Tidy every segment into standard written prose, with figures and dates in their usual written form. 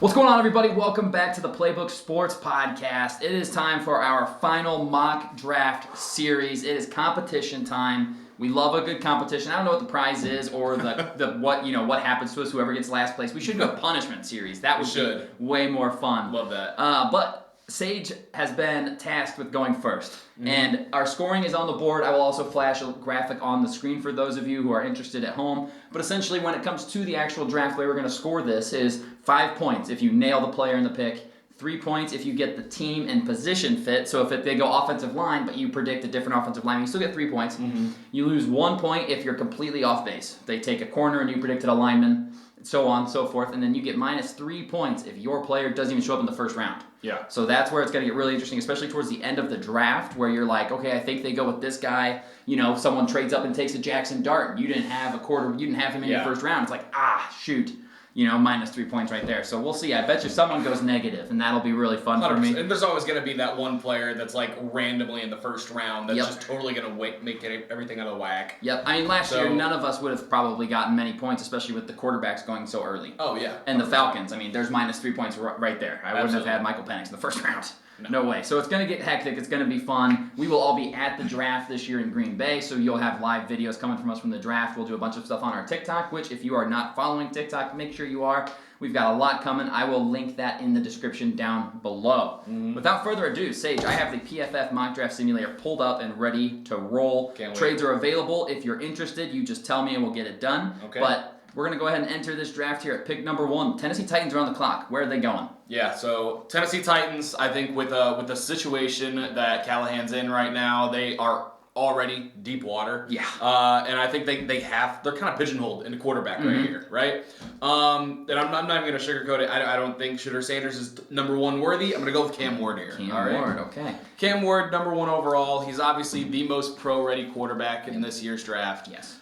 What's going on, everybody? Welcome back to the Playbook Sports Podcast. It is time for our final mock draft series. It is competition time. We love a good competition. I don't know what the prize is or the what happens to us, whoever gets last place. We should do a punishment series. That would be way more fun. Love that. But Sage has been tasked with going first. And our scoring is on the board. I will also flash a graphic on the screen for those of you who are interested at home. But essentially, when it comes to the actual draft, the way we're going to score this is 5 points if you nail the player in the pick, 3 points if you get the team and position fit. So if they go offensive line, but you predict a different offensive line, you still get 3 points. You lose 1 point if you're completely off base. They take a corner and you predicted a lineman, so on and so forth. And then you get minus 3 points if your player doesn't even show up in the first round. Yeah. So that's where it's going to get really interesting, especially towards the end of the draft, where you're like, okay, I think they go with this guy. You know, someone trades up and takes a Jackson Dart. You didn't have him in your first round. It's like, shoot. You know, minus 3 points right there. So we'll see. I bet you someone goes negative, and that'll be really fun 100%. for me. And there's always going to be that one player that's like randomly in the first round that's just totally going to make everything out of whack. Yep. I mean, last year, none of us would have probably gotten many points, especially with the quarterbacks going so early. Oh, yeah. And the Falcons. I mean, there's minus 3 points right there. I wouldn't have had Michael Penix in the first round. No way. So it's going to get hectic. It's going to be fun. We will all be at the draft this year in Green Bay, so you'll have live videos coming from us from the draft. We'll do a bunch of stuff on our TikTok, which if you are not following TikTok, make sure you are. We've got a lot coming. I will link that in the description down below. Without further ado, Sage, I have the PFF Mock Draft Simulator pulled up and ready to roll. Trades are available. If you're interested, you just tell me and we'll get it done. Okay. But we're going to go ahead and enter this draft here at pick number 1. Tennessee Titans are on the clock. Where are they going? Yeah, so Tennessee Titans, I think with the situation that Callahan's in right now, they are already deep water. Yeah. And I think they're kind of pigeonholed in a quarterback right here, right? And I'm not even going to sugarcoat it. I don't think Shooter Sanders is number 1 worthy. I'm going to go with Cam Ward here. Ward, okay. Cam Ward, number 1 overall. He's obviously the most pro-ready quarterback in this year's draft. Yes.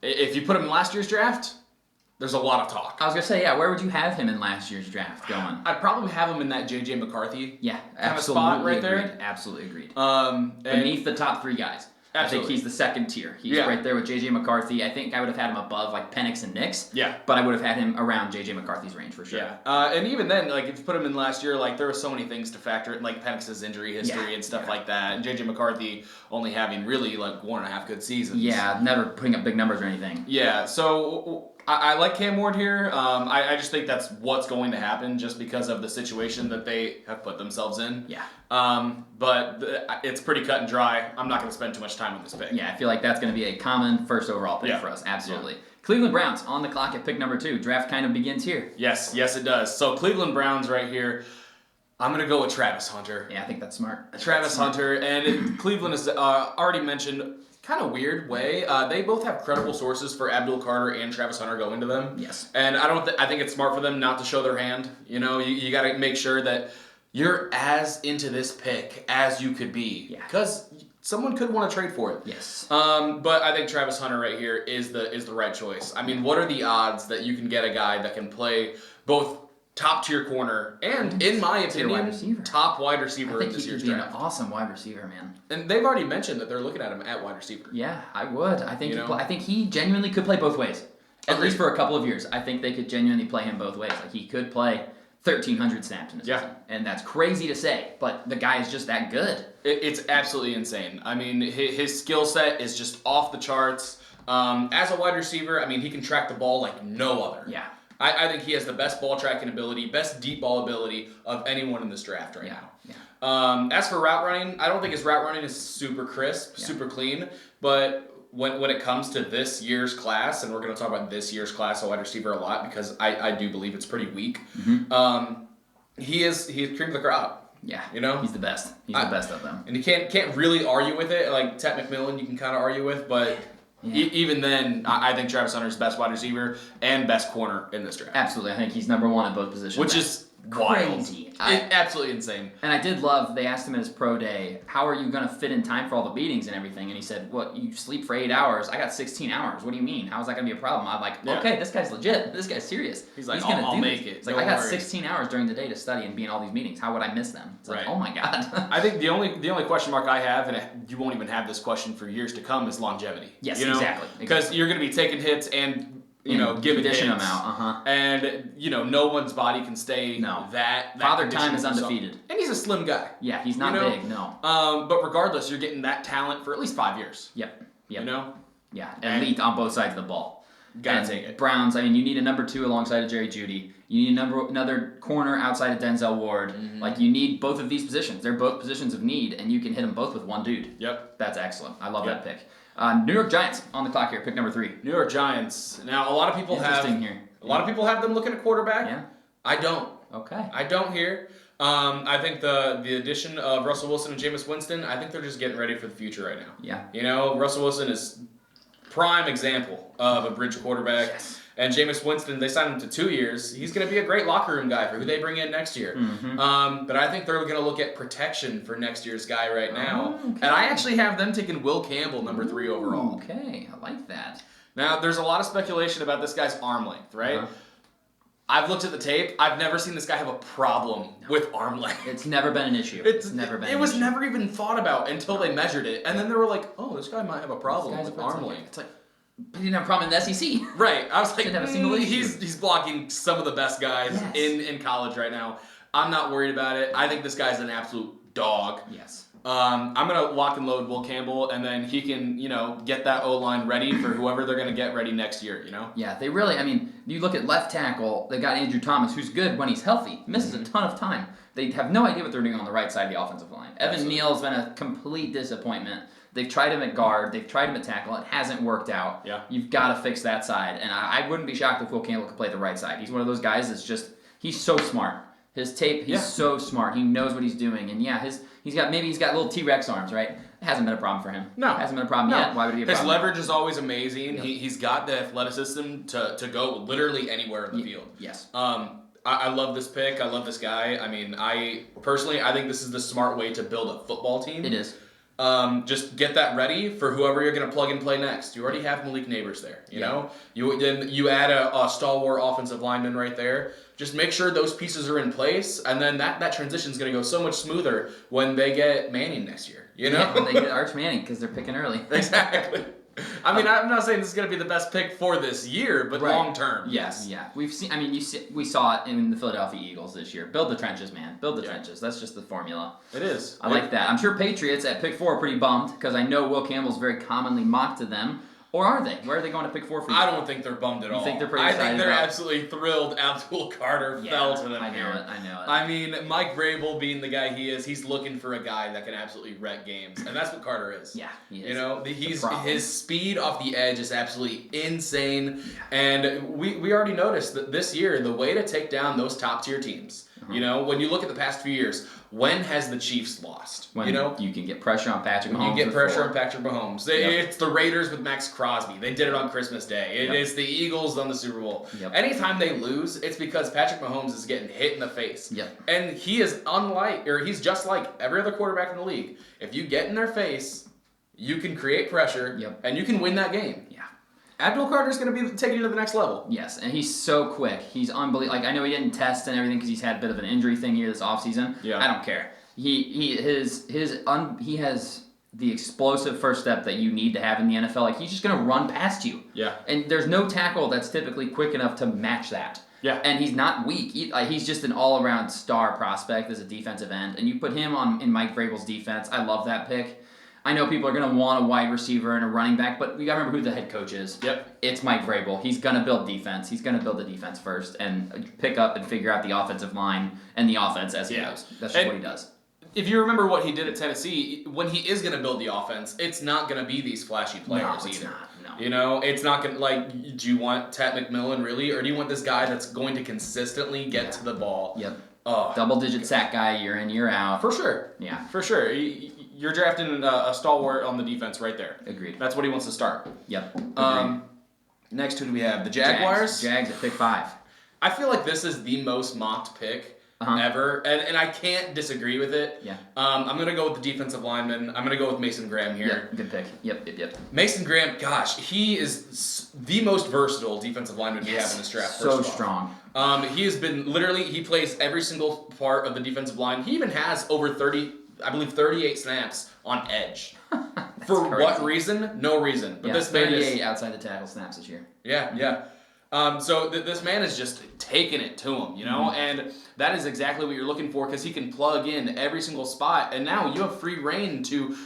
If you put him in last year's draft, there's a lot of talk. I was going to say, where would you have him in last year's draft going? I'd probably have him in that J.J. McCarthy absolutely spot right agreed. there. Absolutely agreed. Beneath the top 3 guys. Absolutely. I think he's the second tier. He's right there with J.J. McCarthy. I think I would have had him above like Penix and Nix. Yeah. But I would have had him around J.J. McCarthy's range for sure. Yeah. And even then, like if you put him in last year, like there were so many things to factor in, like Penix's injury history and stuff like that. And J.J. McCarthy only having really like 1.5 good seasons. Yeah, never putting up big numbers or anything. Yeah. So I like Cam Ward here. I just think that's what's going to happen just because of the situation that they have put themselves in. Yeah. But it's pretty cut and dry. I'm not going to spend too much time on this pick. Yeah, I feel like that's going to be a common first overall pick for us. Absolutely. Cleveland Browns on the clock at pick number 2. Draft kind of begins here. Yes, it does. So Cleveland Browns right here. I'm going to go with Travis Hunter. Yeah, I think that's smart. Travis Hunter. And Cleveland has already mentioned kind of weird way. They both have credible sources for Abdul Carter and Travis Hunter going to them. Yes. And I think it's smart for them not to show their hand. You know, you got to make sure that you're as into this pick as you could be. Yeah. Because someone could want to trade for it. Yes. But I think Travis Hunter right here is the right choice. I mean, what are the odds that you can get a guy that can play both top tier corner and, in my opinion, top wide receiver in this year's draft? An awesome wide receiver, man. And they've already mentioned that they're looking at him at wide receiver. Yeah, I would. I think I think he genuinely could play both ways. At least for a couple of years. I think they could genuinely play him both ways. Like he could play 1,300 snaps in a season. And that's crazy to say, but the guy is just that good. It's absolutely insane. I mean, his skill set is just off the charts. As a wide receiver, I mean, he can track the ball like no other. Yeah. I think he has the best ball tracking ability, best deep ball ability of anyone in this draft right now. Yeah. As for route running, I don't think his route running is super crisp, super clean, but when it comes to this year's class, and we're going to talk about this year's class of wide receiver a lot because I do believe it's pretty weak, he's cream of the crop. Yeah, you know? He's the best. He's the best of them. And you can't really argue with it. Like Ted McMillan, you can kind of argue with, but even then, I think Travis Hunter is best wide receiver and best corner in this draft. Absolutely. I think he's number 1 at both positions. Which is crazy. Absolutely insane. And I did love, they asked him at his pro day, how are you going to fit in time for all the meetings and everything? And he said, well, you sleep for 8 hours. I got 16 hours. What do you mean? How is that going to be a problem? I'm like, okay, this guy's legit. This guy's serious. He's like, I'll make it. It's like, I got 16 hours during the day to study and be in all these meetings. How would I miss them? It's like, oh my God. I think the only question mark I have, and you won't even have this question for years to come, is longevity. Yes, exactly. Because you're going to be taking hits and given dishing hits. them out. And, no one's body can stay that Father Time conditioned is for so- undefeated. And he's a slim guy. Yeah, he's not big, no. But regardless, you're getting that talent for at least 5 years. Yep. Yeah, And- elite on both sides of the ball. Gotta And take it. Browns, you need a number 2 alongside of Jerry Jeudy. You need another corner outside of Denzel Ward. You need both of these positions. They're both positions of need, and you can hit them both with one dude. Yep. That's excellent. I love that pick. New York Giants on the clock here, pick number 3. New York Giants. Now, a lot of people have them looking at quarterback. Yeah. I don't. Okay. I don't here. I think the addition of Russell Wilson and Jameis Winston, I think they're just getting ready for the future right now. Yeah. Russell Wilson is prime example of a bridge quarterback. Yes. And Jameis Winston, they signed him to 2 years. He's going to be a great locker room guy for who they bring in next year. But I think they're going to look at protection for next year's guy right now. Oh, okay. And I actually have them taking Will Campbell, number 3 overall. Okay, I like that. Now, there's a lot of speculation about this guy's arm length, right? I've looked at the tape. I've never seen this guy have a problem with arm length. It's never been an issue. It was never even thought about until they measured it. And then they were like, oh, this guy might have a problem with arm length. It's like, but he didn't have a problem in the SEC. Right. I was like, Didn't have a single issue. he's blocking some of the best guys in college right now. I'm not worried about it. I think this guy's an absolute dog. Yes. I'm going to lock and load Will Campbell, and then he can, get that O-line ready for whoever they're going to get ready next year, Yeah, they really, you look at left tackle, they got Andrew Thomas, who's good when he's healthy. Misses a ton of time. They have no idea what they're doing on the right side of the offensive line. Evan Neal's been a complete disappointment. They've tried him at guard. They've tried him at tackle. It hasn't worked out. Yeah. You've got to fix that side. And I wouldn't be shocked if Will Campbell could play the right side. He's one of those guys that's he's so smart. His tape, he's so smart. He knows what he's doing. And he's got little T-Rex arms, right? It hasn't been a problem for him. No. It hasn't been a problem yet. Why would it be a problem? His leverage is always amazing. Yep. He's got the athleticism to go literally anywhere in the field. Yes. I love this pick. I love this guy. I think this is the smart way to build a football team. It is. Just get that ready for whoever you're going to plug and play next. You already have Malik Neighbors there. You know, you add a stalwart offensive lineman right there. Just make sure those pieces are in place, and then that transition is going to go so much smoother when they get Manning next year. When they get Arch Manning because they're picking early. Exactly. I'm not saying this is going to be the best pick for this year, but long term. Yes. Yeah. We've seen. We saw it in the Philadelphia Eagles this year. Build the trenches, man. Build the trenches. That's just the formula. It is. I like that. I'm sure Patriots at pick 4 are pretty bummed because I know Will Campbell's very commonly mocked to them. Or are they? Where are they going to pick 4 for you? I don't think they're bummed at all. You think they're pretty excited? I think they're absolutely thrilled Abdul Carter fell to them here. I know it. Mike Vrabel being the guy he is, he's looking for a guy that can absolutely wreck games. And that's what Carter is. Yeah, he is. His speed off the edge is absolutely insane. And we already noticed that this year, the way to take down those top tier teams, when you look at the past few years, when has the Chiefs lost? When you can get pressure on Patrick Mahomes. You get pressure on Patrick Mahomes. It's the Raiders with Max Crosby. They did it on Christmas Day. It is the Eagles on the Super Bowl. Anytime they lose, it's because Patrick Mahomes is getting hit in the face. And he's just like every other quarterback in the league. If you get in their face, you can create pressure, and you can win that game. Abdul Carter's going to be taking you to the next level. Yes, and he's so quick. He's unbelievable. I know he didn't test and everything because he's had a bit of an injury thing here this offseason. I don't care. He has the explosive first step that you need to have in the NFL. He's just going to run past you. And there's no tackle that's typically quick enough to match that. And he's not weak. He's just an all-around star prospect as a defensive end. And you put him in Mike Vrabel's defense. I love that pick. I know people are going to want a wide receiver and a running back, but we got to remember who the head coach is. It's Mike Vrabel. He's going to build defense. He's going to build the defense first and pick up and figure out the offensive line and the offense as he goes. That's just what he does. If you remember what he did at Tennessee, when he is going to build the offense, it's not going to be these flashy players either. Not. It's not going to, do you want Tat McMillan really, or do you want this guy that's going to consistently get to the ball? Double-digit sack guy year in, year out. For sure. For sure. You're drafting a stalwart on the defense right there. Agreed. That's what he wants to start. Next, who do we have? The Jaguars? Jags at pick 5. I feel like this is the most mocked pick ever, and I can't disagree with it. I'm going to go with the defensive lineman. I'm going to go with Mason Graham here. Good pick. Yep. Mason Graham, gosh, he is the most versatile defensive lineman we have in this draft. So strong. He has been he plays every single part of the defensive line. He even has over 38 snaps on edge. For crazy. What reason? No reason. But this man 38 outside the tackle snaps this year. Yeah. So this man is just taking it to him, you know, and that is exactly what you're looking for because he can plug in every single spot, and now you have free reign to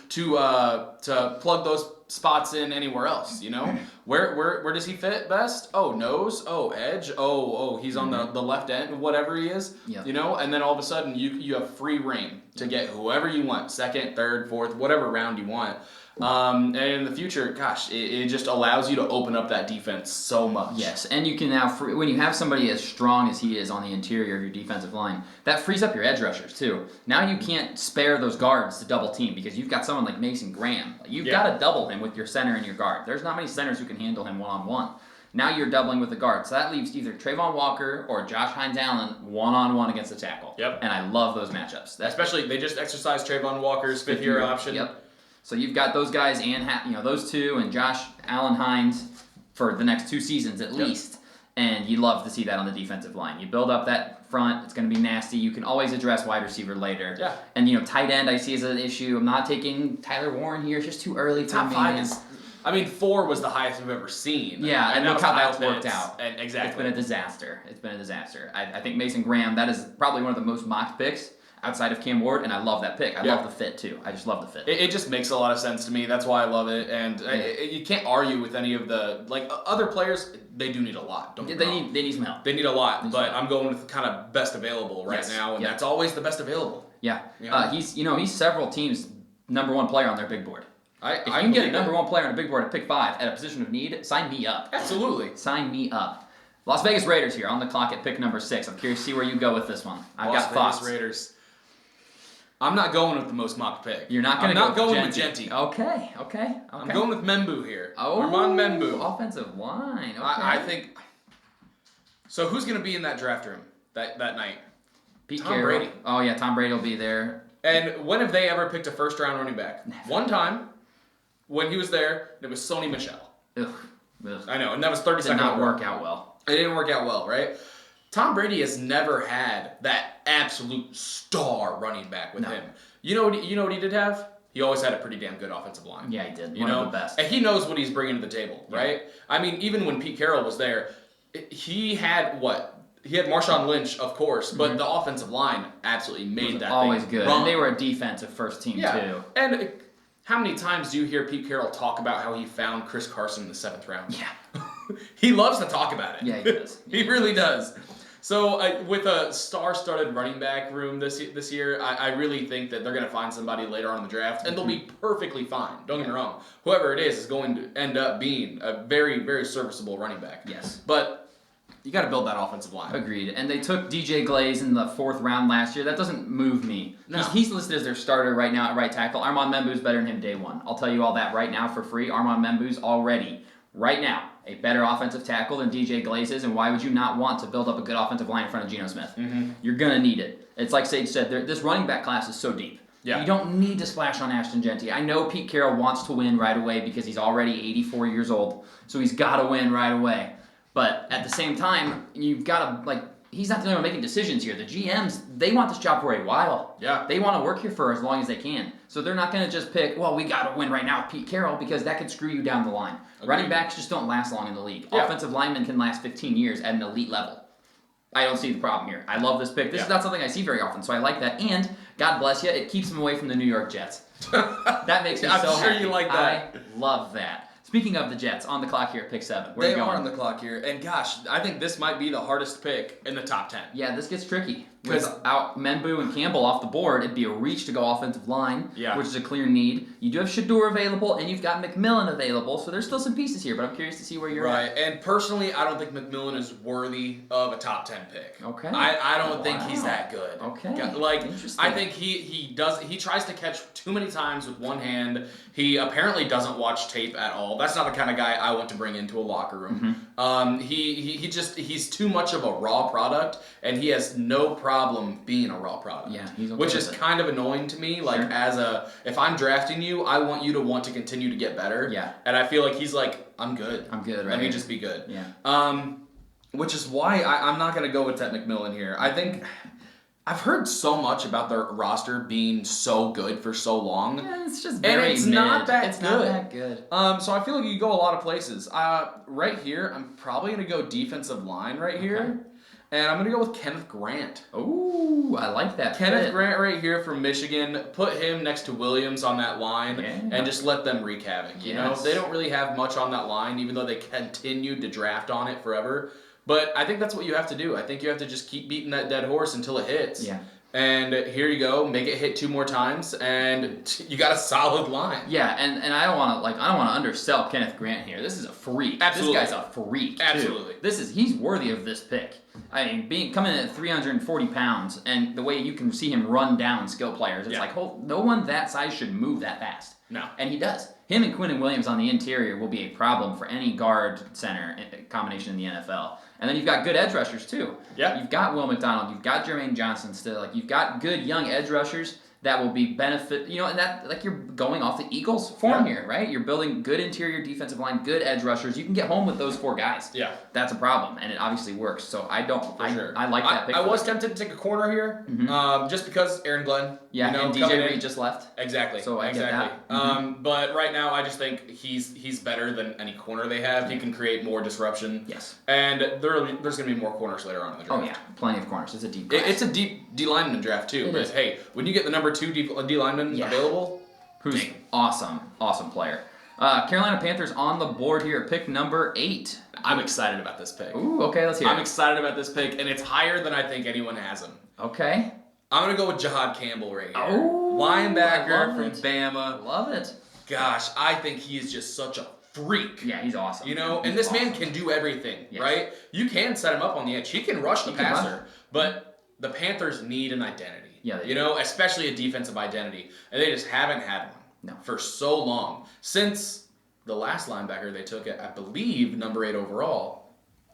plug those spots in anywhere else. You know, where does he fit best? Oh, nose. Oh, edge. Oh, he's on the left end, whatever he is. Yep. You know, and then all of a sudden you have free reign to get whoever you want, second, third, fourth, whatever round you want. And in the future, gosh, it just allows you to open up that defense so much. Yes, and you can now, when you have somebody as strong as he is on the interior of your defensive line, that frees up your edge rushers too. Now you can't spare those guards to double team because you've got someone like Mason Graham. You've got to double him with your center and your guard. There's not many centers who can handle him one-on-one. Now you're doubling with the guard. So that leaves either Trayvon Walker or Josh Hines Allen one-on-one against the tackle. Yep. And I love those matchups. Especially, they just exercised Trayvon Walker's fifth-year option. Yep. So you've got those guys and those two and Josh Allen Hines for the next 2 seasons at least, and you love to see that on the defensive line. You build up that front; it's going to be nasty. You can always address wide receiver later. Yeah. And tight end I see as an issue. I'm not taking Tyler Warren here; it's just too early for Top me. 5 is. I mean, 4 was the highest we've ever seen. Yeah, and look how that's worked Pitts, out. And exactly. It's been a disaster. I think Mason Graham, that is probably one of the most mocked picks outside of Cam Ward, and I love that pick. I love the fit, too. I just love the fit. It just makes a lot of sense to me. That's why I love it. And you can't argue with any of the... other players, they do need a lot. Don't get me wrong. They need some help. They need a lot, but I'm going with kind of best available right now, and that's always the best available. Yeah. Yeah. He's several teams' number 1 player on their big board. If you can get a number 1 player on a big board at pick 5 at a position of need, sign me up. Absolutely. Sign me up. Las Vegas Raiders here on the clock at pick number 6. I'm curious to see where you go with this one. I've got thoughts. Las Vegas Raiders. I'm not going with the most mocked pick. You're not going to go with Genty. Okay. I'm going with Membu here. Oh, Armand Membu. Offensive line. Okay. I think. So who's going to be in that draft room that night? Pete Tom Carroll. Brady. Oh yeah, Tom Brady will be there. And when have they ever picked a first-round running back? Never. One time, when he was there, it was Sony Michel. Ugh. I know, and that was 32nd. Did not overall. work out well. It didn't work out well, right? Tom Brady has never had that absolute star running back with him. You know what he did have? He always had a pretty damn good offensive line. Yeah, he did. One of the best. And he knows what he's bringing to the table, right? I mean, even when Pete Carroll was there, he had what? He had Marshawn Lynch, of course, but the offensive line absolutely made that always thing good. run. And they were a defensive first team too. And how many times do you hear Pete Carroll talk about how he found Chris Carson in the 7th round? Yeah. He loves to talk about it. Yeah, he does. He really does. So with a star-studded running back room this year, I really think that they're going to find somebody later on in the draft, and they'll be perfectly fine. Don't get me wrong. Whoever it is going to end up being a very, very serviceable running back. Yes. But you got to build that offensive line. Agreed. And they took DJ Glaze in the 4th round last year. That doesn't move me. No. He's listed as their starter right now at right tackle. Armand Membu's better than him day 1. I'll tell you all that right now for free. Armand Membu's already, right now, a better offensive tackle than DJ Glaze is, and why would you not want to build up a good offensive line in front of Geno Smith? Mm-hmm. You're going to need it. It's like Sage said, this running back class is so deep. Yeah. You don't need to splash on Ashton Genty. I know Pete Carroll wants to win right away because he's already 84 years old, so he's got to win right away. But at the same time, you've got to, he's not the only one making decisions here. The GMs, they want this job for a while. Yeah. They want to work here for as long as they can. So they're not going to just pick, we got to win right now with Pete Carroll because that could screw you down the line. Agreed. Running backs just don't last long in the league. Yeah. Offensive linemen can last 15 years at an elite level. I don't see the problem here. I love this pick. This is not something I see very often, so I like that. And, God bless you, it keeps them away from the New York Jets. That makes me so happy. I'm sure you like that. I love that. Speaking of the Jets, on the clock here at pick 7. Where they are you going? on the clock here, and gosh, I think this might be the hardest pick in the top 10. Yeah, this gets tricky. Without Membu and Campbell off the board, it'd be a reach to go offensive line, which is a clear need. You do have Shador available, and you've got McMillan available, so there's still some pieces here, but I'm curious to see where you're at. Right, and personally, I don't think McMillan is worthy of a top 10 pick. Okay. I don't think he's that good. Okay. Interesting. I think he tries to catch too many times with one hand. He apparently doesn't watch tape at all. That's not the kind of guy I want to bring into a locker room. Mm-hmm. He's too much of a raw product, and he has no problem being a raw product. Yeah, he's okay which is kind of annoying to me. Like if I'm drafting you, I want you to want to continue to get better. Yeah. And I feel like he's like, I'm good. Let me just be good. Yeah. Which is why I'm not going to go with Ted McMillan here. I think I've heard so much about their roster being so good for so long. Yeah, it's just And very it's mid. not that It's good. not that good. So I feel like you go a lot of places. Right here, I'm probably going to go defensive line right here. And I'm going to go with Kenneth Grant. Ooh, I like that. Kenneth fit. Grant right here from Michigan. Put him next to Williams on that line Yeah. and just let them wreak havoc. You know, Yes. they don't really have much on that line, even though they continued to draft on it forever. But I think that's what you have to do. I think you have to just keep beating that dead horse until it hits. Yeah. And here you go, make it hit 2 more times, and you got a solid line. Yeah, and I don't want to undersell Kenneth Grant here. This is a freak. Absolutely. This guy's a freak. Too. Absolutely. He's worthy of this pick. I mean, coming in at 340 pounds, and the way you can see him run down skill players, it's like, no one that size should move that fast. No. And he does. Him and Quinnen Williams on the interior will be a problem for any guard center combination in the NFL. And then you've got good edge rushers too. Yeah. You've got Will McDonald, you've got Jermaine Johnson still. Like you've got good young edge rushers that will be benefit. You know, and that like you're going off the Eagles' form here, right? You're building good interior defensive line, good edge rushers. You can get home with those 4 guys. Yeah. That's a problem, and it obviously works. So I like that pick. I was tempted to take a corner here, just because Aaron Glenn. Yeah, you know, and DJ Reed just left. Exactly. So I get that. But right now, I just think he's better than any corner they have. He can create more disruption. Yes. And there's going to be more corners later on in the draft. Oh yeah, plenty of corners. It's a deep draft. It's a deep D lineman draft too. It But is. hey, when you get the number 2 D lineman available, who's awesome player. Carolina Panthers on the board here at pick number 8. I'm excited about this pick. Ooh, okay, let's hear I'm it. excited about this pick, and it's higher than I think anyone has him. Okay. I'm going to go with Jahad Campbell right here. Oh, linebacker I from love it. Bama. Love it. Gosh, I think he is just such a freak. Yeah, he's awesome. You know, and this man can do everything, Yes. right? You can set him up on the edge. He can rush the He can passer, rush. but the Panthers need an identity. Yeah, they you do. know, especially a defensive identity, and they just haven't had one No. for so long since the last linebacker they took at, I believe, number 8 overall.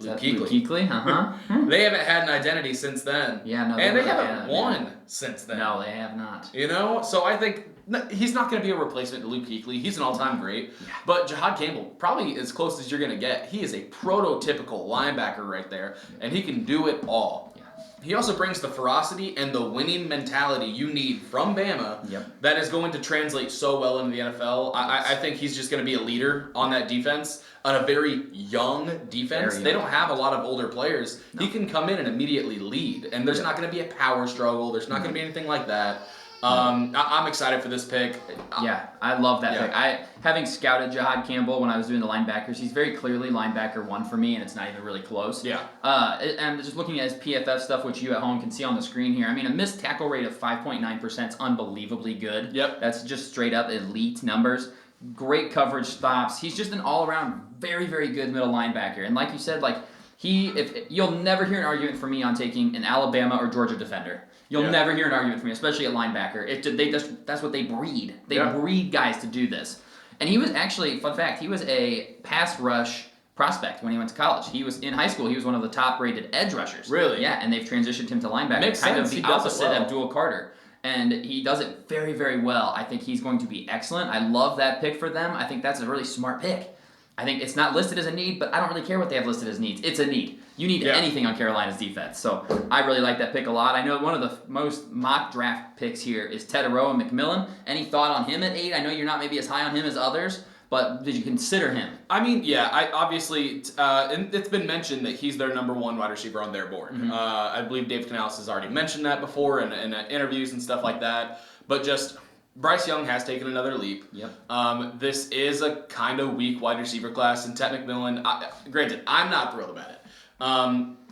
Luke Kuechly. Luke Kuechly, uh-huh. They haven't had an identity since then. Yeah, no, and they really haven't won since then. No, they have not. You know, so I think he's not going to be a replacement to Luke Kuechly. He's an all-time great. Yeah. But Jahad Campbell, probably as close as you're going to get. He is a prototypical linebacker right there, and he can do it all. Yeah. He also brings the ferocity and the winning mentality you need from Bama that is going to translate so well into the NFL. I think he's just going to be a leader on that defense, on a very young defense. They don't have a lot of older players. No. He can come in and immediately lead, and there's not going to be a power struggle. There's not going to be anything like that. I'm excited for this pick. Yeah, I love that pick. Having scouted Jahad Campbell when I was doing the linebackers, he's very clearly linebacker 1 for me, and it's not even really close. Yeah. And just looking at his PFF stuff, which you at home can see on the screen here, I mean, a missed tackle rate of 5.9% is unbelievably good. Yep. That's just straight up elite numbers. Great coverage stops. He's just an all-around very, very good middle linebacker. And like you said, like you'll never hear an argument from me on taking an Alabama or Georgia defender. You'll never hear an argument from me, especially at linebacker. That's what they breed. They breed guys to do this. And he was actually, fun fact, he was a pass rush prospect when he went to college. He was in high school. He was one of the top-rated edge rushers. Really? Yeah, and they've transitioned him to linebacker. Makes kind sense. of He the does it opposite well. of Abdul Carter. And he does it very, very well. I think he's going to be excellent. I love that pick for them. I think that's a really smart pick. I think it's not listed as a need, but I don't really care what they have listed as needs. It's a need. You need anything on Carolina's defense. So I really like that pick a lot. I know one of the most mock draft picks here is Teteroa McMillan. Any thought on him at 8? I know you're not maybe as high on him as others, but did you consider him? I mean, yeah, obviously, and it's been mentioned that he's their number 1 wide receiver on their board. I believe Dave Canales has already mentioned that before in interviews and stuff like that. But just Bryce Young has taken another leap. Yep. This is a kind of weak wide receiver class, and Tet McMillan, granted, I'm not thrilled about it.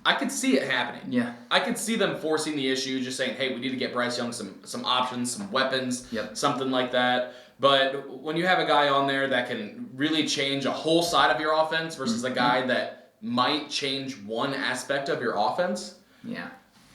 I could see it happening. Yeah. I could see them forcing the issue, just saying, hey, we need to get Bryce Young some options, some weapons, something like that. But when you have a guy on there that can really change a whole side of your offense versus a guy that might change one aspect of your offense,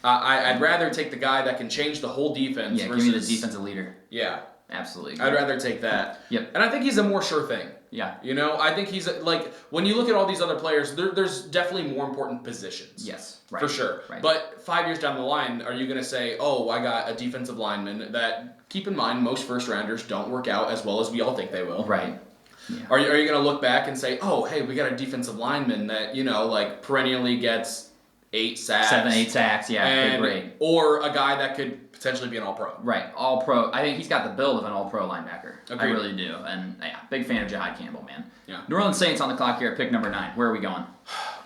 I'd rather take the guy that can change the whole defense. Yeah, versus, give me the defensive leader. Yeah. Absolutely. I'd rather take that. Yep. And I think he's a more sure thing. Yeah. You know, I think he's like, when you look at all these other players, there's definitely more important positions. Yes. Right. For sure. Right. But 5 years down the line, are you going to say, oh, I got a defensive lineman that, keep in mind, most first rounders don't work out as well as we all think they will. Right. Yeah. Are you going to look back and say, oh, hey, we got a defensive lineman that, you know, like perennially gets 8 sacks. 7, 8 sacks, yeah, big rate. Or a guy that could potentially be an All-Pro. Right, All-Pro. I think he's got the build of an All-Pro linebacker. Agreed. I really do. And yeah, big fan of Jahai Campbell, man. Yeah. New Orleans Saints on the clock here at pick number 9. Where are we going?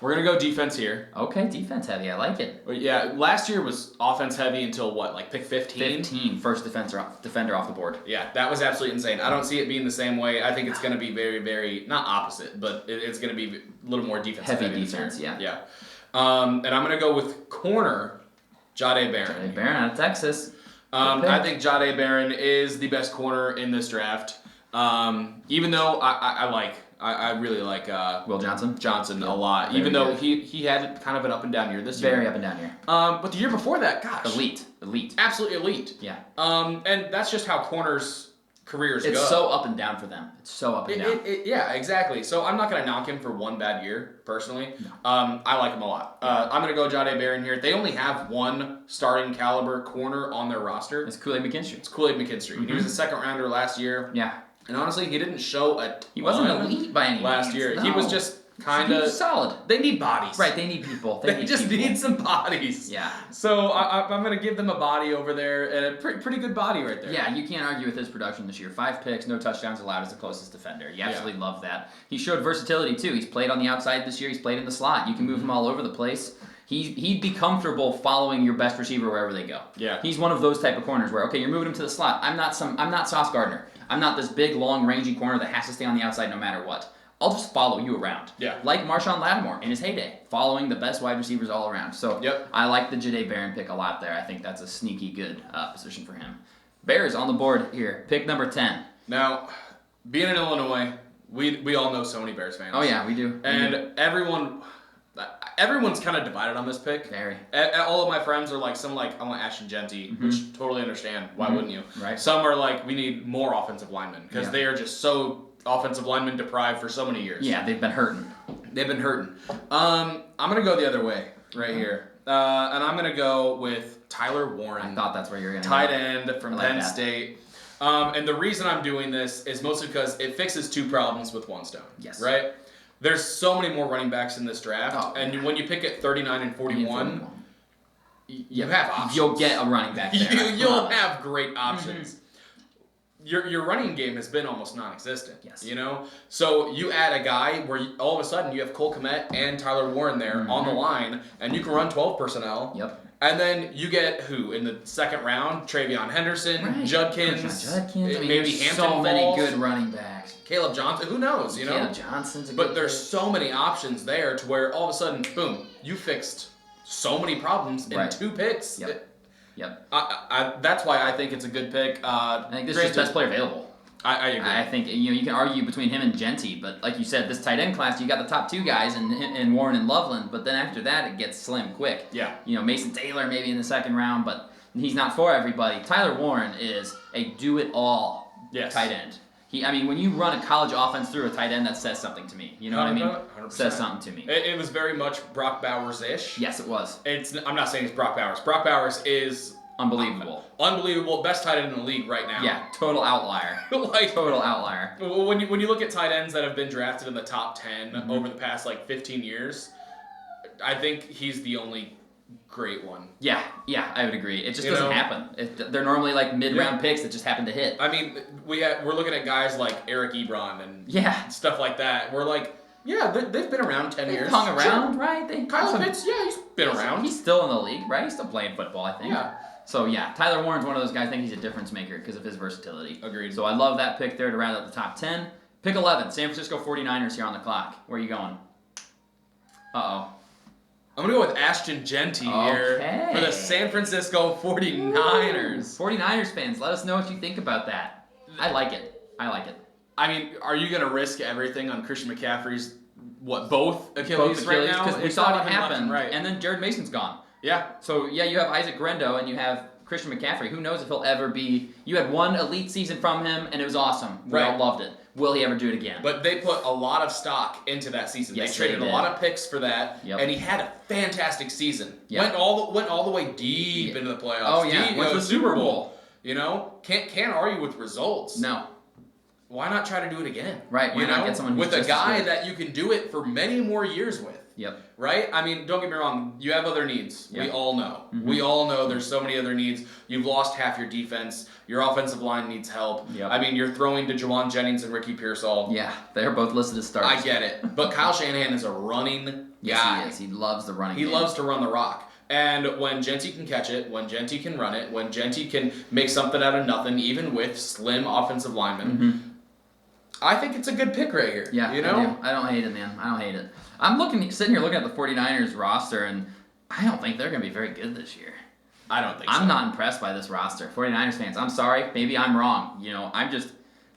We're going to go defense here. Okay, defense heavy. I like it. Yeah, last year was offense heavy until what, like pick 15? 15, first defender off the board. Yeah, that was absolutely insane. I don't see it being the same way. I think it's going to be very, very, not opposite, but it's going to be a little more defensive. Heavy defense, yeah. Yeah. And I'm going to go with corner, Jahdae Barron. Jahdae Barron out of Texas. I think Jahdae Barron is the best corner in this draft. Even though I really like Will Johnson a lot. Very Even though good. he had kind of an up and down year this year. Very up and down year. But the year before that, gosh. Elite. Absolutely elite. Yeah. And that's just how corners' careers It's go. so up and down for them. It's so up and down. Yeah, exactly. So I'm not going to knock him for one bad year, personally. I like him a lot. I'm going to go Jahdae Barron here. They only have one starting caliber corner on their roster. It's Kool-Aid McKinstry. It's Kool-Aid McKinstry. He was a second rounder last year. Yeah. And honestly, he didn't show a He wasn't ton elite by any last means. year. No. He was just kind He of was solid. They need bodies. Right, they need people. They just people. need some bodies. Yeah. So I'm going to give them a body over there, and a pretty good body right there. Yeah, you can't argue with his production this year. 5 picks, no touchdowns allowed as the closest defender. You absolutely love that. He showed versatility too. He's played on the outside this year. He's played in the slot. You can move him all over the place. He'd be comfortable following your best receiver wherever they go. Yeah. He's one of those type of corners where, okay, you're moving him to the slot. I'm not Sauce Gardner. I'm not this big, long, rangy corner that has to stay on the outside no matter what. I'll just follow you around. Yeah. Like Marshawn Lattimore in his heyday, following the best wide receivers all around. So I like the Jahdae Barron pick a lot there. I think that's a sneaky good position for him. Bears on the board here. Pick number 10. Now, being in Illinois, we all know so many Bears fans. Oh, yeah, we do. And everyone's kind of divided on this pick. Very. All of my friends are like, some like, I want Ashton Genty, which totally understand. Why wouldn't you? Right. Some are like, we need more offensive linemen because they are just so offensive lineman deprived for so many years. Yeah, they've been hurting. I'm going to go the other way right here. And I'm going to go with Tyler Warren. I thought that's where you were going to Tight end from like Penn that. State. And the reason I'm doing this is mostly because it fixes 2 problems with one stone. Yes. Right? There's so many more running backs in this draft. Oh, and when you pick at 39 and 41, you have options. You'll get a running back there. You'll have great options. Your running game has been almost non-existent. Yes. You know? So you add a guy where all of a sudden you have Cole Kmet and Tyler Warren there on the line, and you can run 12 personnel. Yep. And then you get who in the second round? Travion Henderson, Right. Judkins, I mean, maybe there's Hampton so many Falls, good running backs. Caleb Johnson. Who knows? You know. Caleb Johnson's a But good there's pick. so many options there to where all of a sudden, boom, you fixed so many problems in Right. 2 picks. Yep. That's why I think it's a good pick. I think this is just best player available. I agree. I think you can argue between him and Genty, but like you said, this tight end class, you got the top 2 guys in Warren and Loveland, but then after that it gets slim quick. Yeah. Mason Taylor maybe in the second round, but he's not for everybody. Tyler Warren is a do-it-all tight end. When you run a college offense through a tight end, that says something to me. You know what I mean? 100%. Says something to me. It was very much Brock Bowers-ish. Yes, it was. I'm not saying it's Brock Bowers. Brock Bowers is Unbelievable. Unbelievable. Best tight end in the league right now. Yeah, total outlier. Total outlier. When you look at tight ends that have been drafted in the top 10 over the past 15 years, I think he's the only great one. Yeah, I would agree. It just doesn't happen. They're normally mid-round picks that just happen to hit. I mean, we're looking at guys like Eric Ebron and stuff like that. We're like, they've been around 10 years. Hung around, right? Kyle Pitts, he's been around. He's still in the league, right? He's still playing football, I think. Yeah. So, Tyler Warren's one of those guys. I think he's a difference maker because of his versatility. Agreed. So I love that pick there to round out the top 10. Pick 11, San Francisco 49ers here on the clock. Where are you going? Uh-oh. I'm going to go with Ashton Genty here for the San Francisco 49ers. 49ers fans, let us know what you think about that. I like it. I mean, are you going to risk everything on Christian McCaffrey's, both Achilles right now? Because we saw it happen, right? And then Jared Mason's gone. Yeah. So, you have Isaac Grendo and you have Christian McCaffrey. Who knows if he'll ever be... You had one elite season from him, and it was awesome. We all loved it. Will he ever do it again? But they put a lot of stock into that season. Yes, they traded they a lot of picks for that, and he had a fantastic season. Yep. Went all the way deep into the playoffs. Oh, yeah. Went to the Super Bowl. Can't argue with results. No. Why not try to do it again? Right. Why not get someone who's with a just guy as good? that you can do it for many more years with? Yep. Right? I mean, don't get me wrong. You have other needs. Yep. We all know. Mhm. We all know there's so many other needs. You've lost half your defense. Your offensive line needs help. Yep. I mean, you're throwing to Jawan Jennings and Ricky Pearsall. Yeah, they're both listed as starters. I get it. But Kyle Shanahan is a running Yes, guy. he is. He loves the running He game. loves to run the rock. And when Genty can catch it, when Genty can run it, when Genty can make something out of nothing, even with slim offensive linemen, Mhm. I think it's a good pick right here. Yeah, you know? I don't hate it, man. I don't hate it. I'm sitting here looking at the 49ers roster, and I don't think they're going to be very good this year. I don't think so. I'm not impressed by this roster. 49ers fans, I'm sorry. Maybe I'm wrong. You know, I'm just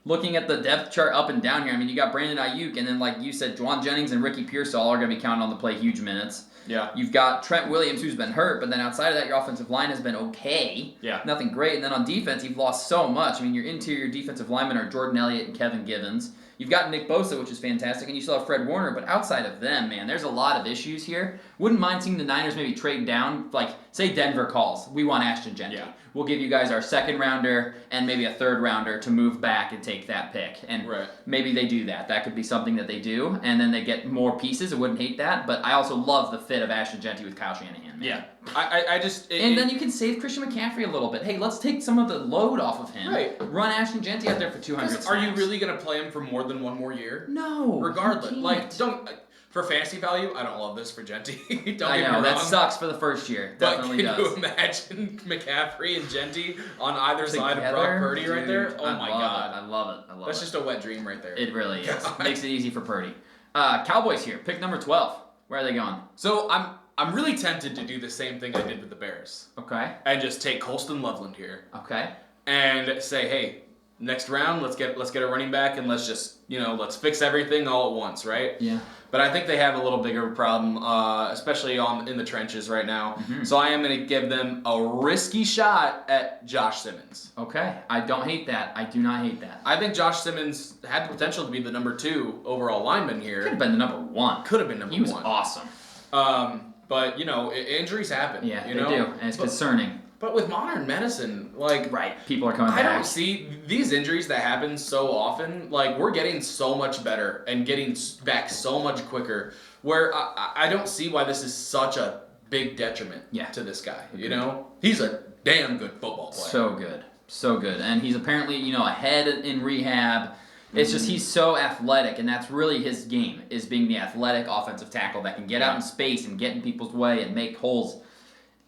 looking at the depth chart up and down here. I mean, you got Brandon Ayuk, and then, like you said, Juwan Jennings and Ricky Pearsall are going to be counted on to play huge minutes. Yeah. You've got Trent Williams, who's been hurt, but then outside of that, your offensive line has been okay. Yeah. Nothing great. And then on defense, you've lost so much. I mean, your interior defensive linemen are Jordan Elliott and Kevin Givens. You've got Nick Bosa, which is fantastic, and you still have Fred Warner, but outside of them, man, there's a lot of issues here. Wouldn't mind seeing the Niners maybe trade down, like, say Denver calls, we want Ashton Genty. Yeah. We'll give you guys our second rounder and maybe a third rounder to move back and take that pick. And Right. maybe they do that. That could be something that they do, and then they get more pieces. I wouldn't hate that, but I also love the fit of Ashton Genty with Kyle Shanahan, man. Yeah. I just... And then you can save Christian McCaffrey a little bit. Hey, let's take some of the load off of him. Right. Run Ashton Genty out there for 200 snaps. Are you really going to play him for more than one more year? No. Regardless. you Like, can't. don't... For fantasy value, I don't love this for Genty. Don't I get know, me that wrong. sucks for the first year. But Definitely can does. you imagine McCaffrey and Genty on either side of Brock Together? Purdy right there? Dude, Oh I my love god. it. I love it. I love That's it. just a wet dream right there. It really is. God. Makes it easy for Purdy. Cowboys here. Pick number 12. Where are they going? So I'm really tempted to do the same thing I did with the Bears. Okay. And just take Colston Loveland here Okay. and say, hey, next round let's get a running back and let's just, let's fix everything all at once, right? Yeah. But I think they have a little bigger problem, especially in the trenches right now. Mhm. So I am going to give them a risky shot at Josh Simmons. Okay. I don't hate that. I do not hate that. I think Josh Simmons had the potential to be the number 2 overall lineman Could here. have been the number 1. Could have been number He was 1. awesome. But injuries happen. Yeah, you they know? do, and it's concerning. But with modern medicine, like Right. People are coming I back. don't see these injuries that happen so often. Like we're getting so much better and getting back so much quicker. Where I don't see why this is such a big detriment Yeah. to this guy. Agreed. He's a damn good football player. So good. So good. And he's apparently, ahead in rehab. It's just he's so athletic, and that's really his game, is being the athletic offensive tackle that can get out in space and get in people's way and make holes.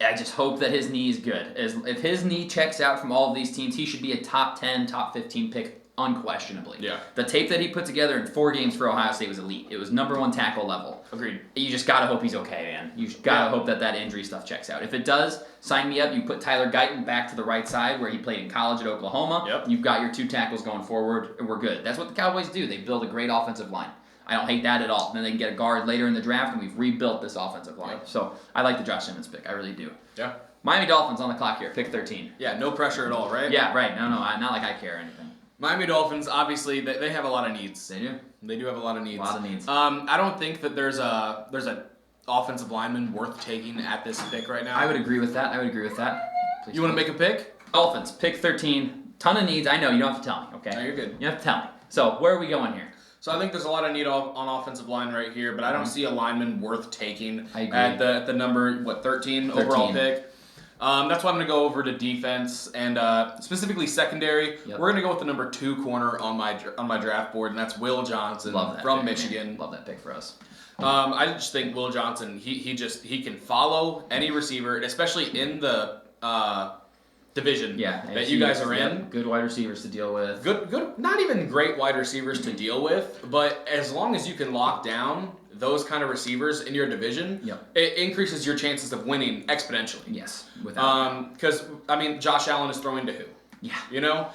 I just hope that his knee is good. If his knee checks out from all of these teams, he should be a top 10, top 15 pick unquestionably. Yeah. The tape that he put together in 4 games for Ohio State was elite. It was number 1 tackle level. Agreed. You just gotta hope he's okay, man. You just gotta Yeah. hope that injury stuff checks out. If it does, sign me up. You put Tyler Guyton back to the right side where he played in college at Oklahoma. Yep. You've got your 2 tackles going forward, and we're good. That's what the Cowboys do. They build a great offensive line. I don't hate that at all. Then they can get a guard later in the draft, and we've rebuilt this offensive line. Yep. So I like the Josh Simmons pick. I really do. Yeah. Miami Dolphins on the clock here, pick 13. Yeah. No pressure at all, right? Yeah, right. No, not like I care or anything. Miami Dolphins, obviously, they have a lot of needs. They do. They do have a lot of needs. A lot of needs. I don't think that there's a offensive lineman worth taking at this pick right now. I would agree with that. Please You want to make a pick? Dolphins, pick 13. Ton of needs. I know, you don't have to tell me, okay? No, you're good. You don't have to tell me. So, where are we going here? So I think there's a lot of need on offensive line right here, but I don't see a lineman worth taking I agree. at the number 13 overall pick. That's why I'm going to go over to defense and specifically secondary. Yep. We're going to go with the number 2 corner on my draft board, and that's Will Johnson Love that from pick, Michigan. man. Love that pick for us. I just think Will Johnson, he can follow any receiver, especially in the division that you guys are in. Good wide receivers to deal with. Good, not even great wide receivers to deal with, but as long as you can lock down those kind of receivers in your division, Yep. it increases your chances of winning exponentially. Yes, without Because Josh Allen is throwing to who? Yeah.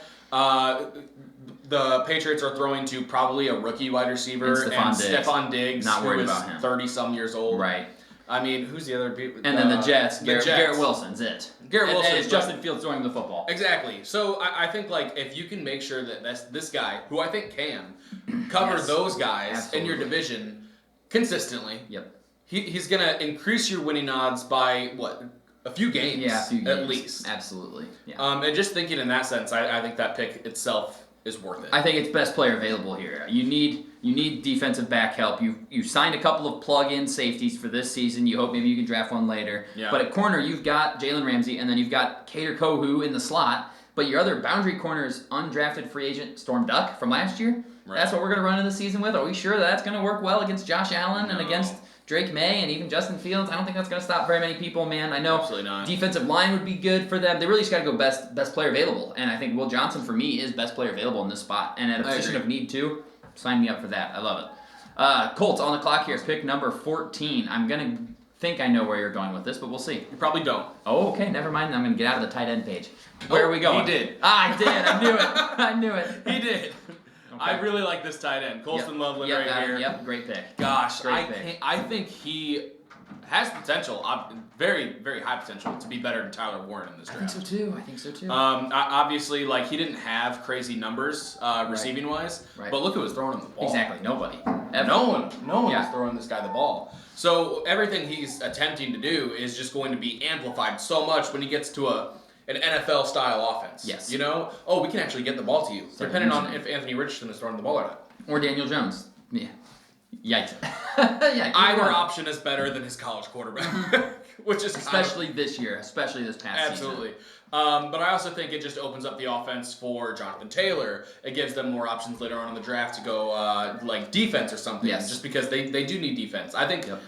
The Patriots are throwing to probably a rookie wide receiver And and Stephon Diggs. Stephon Diggs, Not who worried is about him. 30-some years old. Right. I mean, who's the other people? And then the Jets, Jets. Garrett Wilson's it. Garrett And Wilson it's is Justin Fields throwing the football. Exactly. So I think if you can make sure that this guy, who I think can, cover Yes. those guys in your Absolutely. division consistently, Yep. he's going to increase your winning odds by, a few games, Yeah, a few at games. least. Absolutely. Yeah. And just thinking in that sense, I think that pick itself is worth it. I think it's best player available here. You need defensive back help. You signed a couple of plug-in safeties for this season. You hope maybe you can draft one later. Yeah. But at corner, you've got Jalen Ramsey, and then you've got Kader Kohu in the slot. But your other boundary corner is undrafted free agent Storm Duck from last year. Right. That's what we're going to run into the season with. Are we sure that's going to work well against Josh Allen and against Drake May and even Justin Fields? I don't think that's going to stop very many people, man. I know Absolutely not. defensive line would be good for them. They really just got to go best player available. And I think Will Johnson, for me, is best player available in this spot. And at a position of need, too, sign me up for that. I love it. Colts on the clock here, pick number 14. I'm going to think I know where you're going with this, but we'll see. You probably don't. Oh, okay, never mind. I'm going to get out of the tight end page. Where are we going? He did. I did. I knew it. I knew it. He did. Okay. I really like this tight end. Colston Loveland right here. Yep, great pick. Gosh, Great pick. I think he has potential, very, very high potential, to be better than Tyler Warren in this draft. I think so too. Obviously, like, he didn't have crazy numbers receiving wise, Right. but look who was throwing him the ball. Exactly. Nobody. No one Yeah. was throwing this guy the ball. So everything he's attempting to do is just going to be amplified so much when he gets to an NFL style offense. Yes. You know? Oh, we can actually get the ball to you, Start depending using on if Anthony Richardson is throwing the ball or not. Or Daniel Jones. Yeah. Yikes. Yeah, Either one. option is better than his college quarterback, which is Especially this year, especially this past absolutely. But I also think it just opens up the offense for Jonathan Taylor. It gives them more options later on in the draft to go like defense or something. Yes. Just because they do need defense. I think Yep.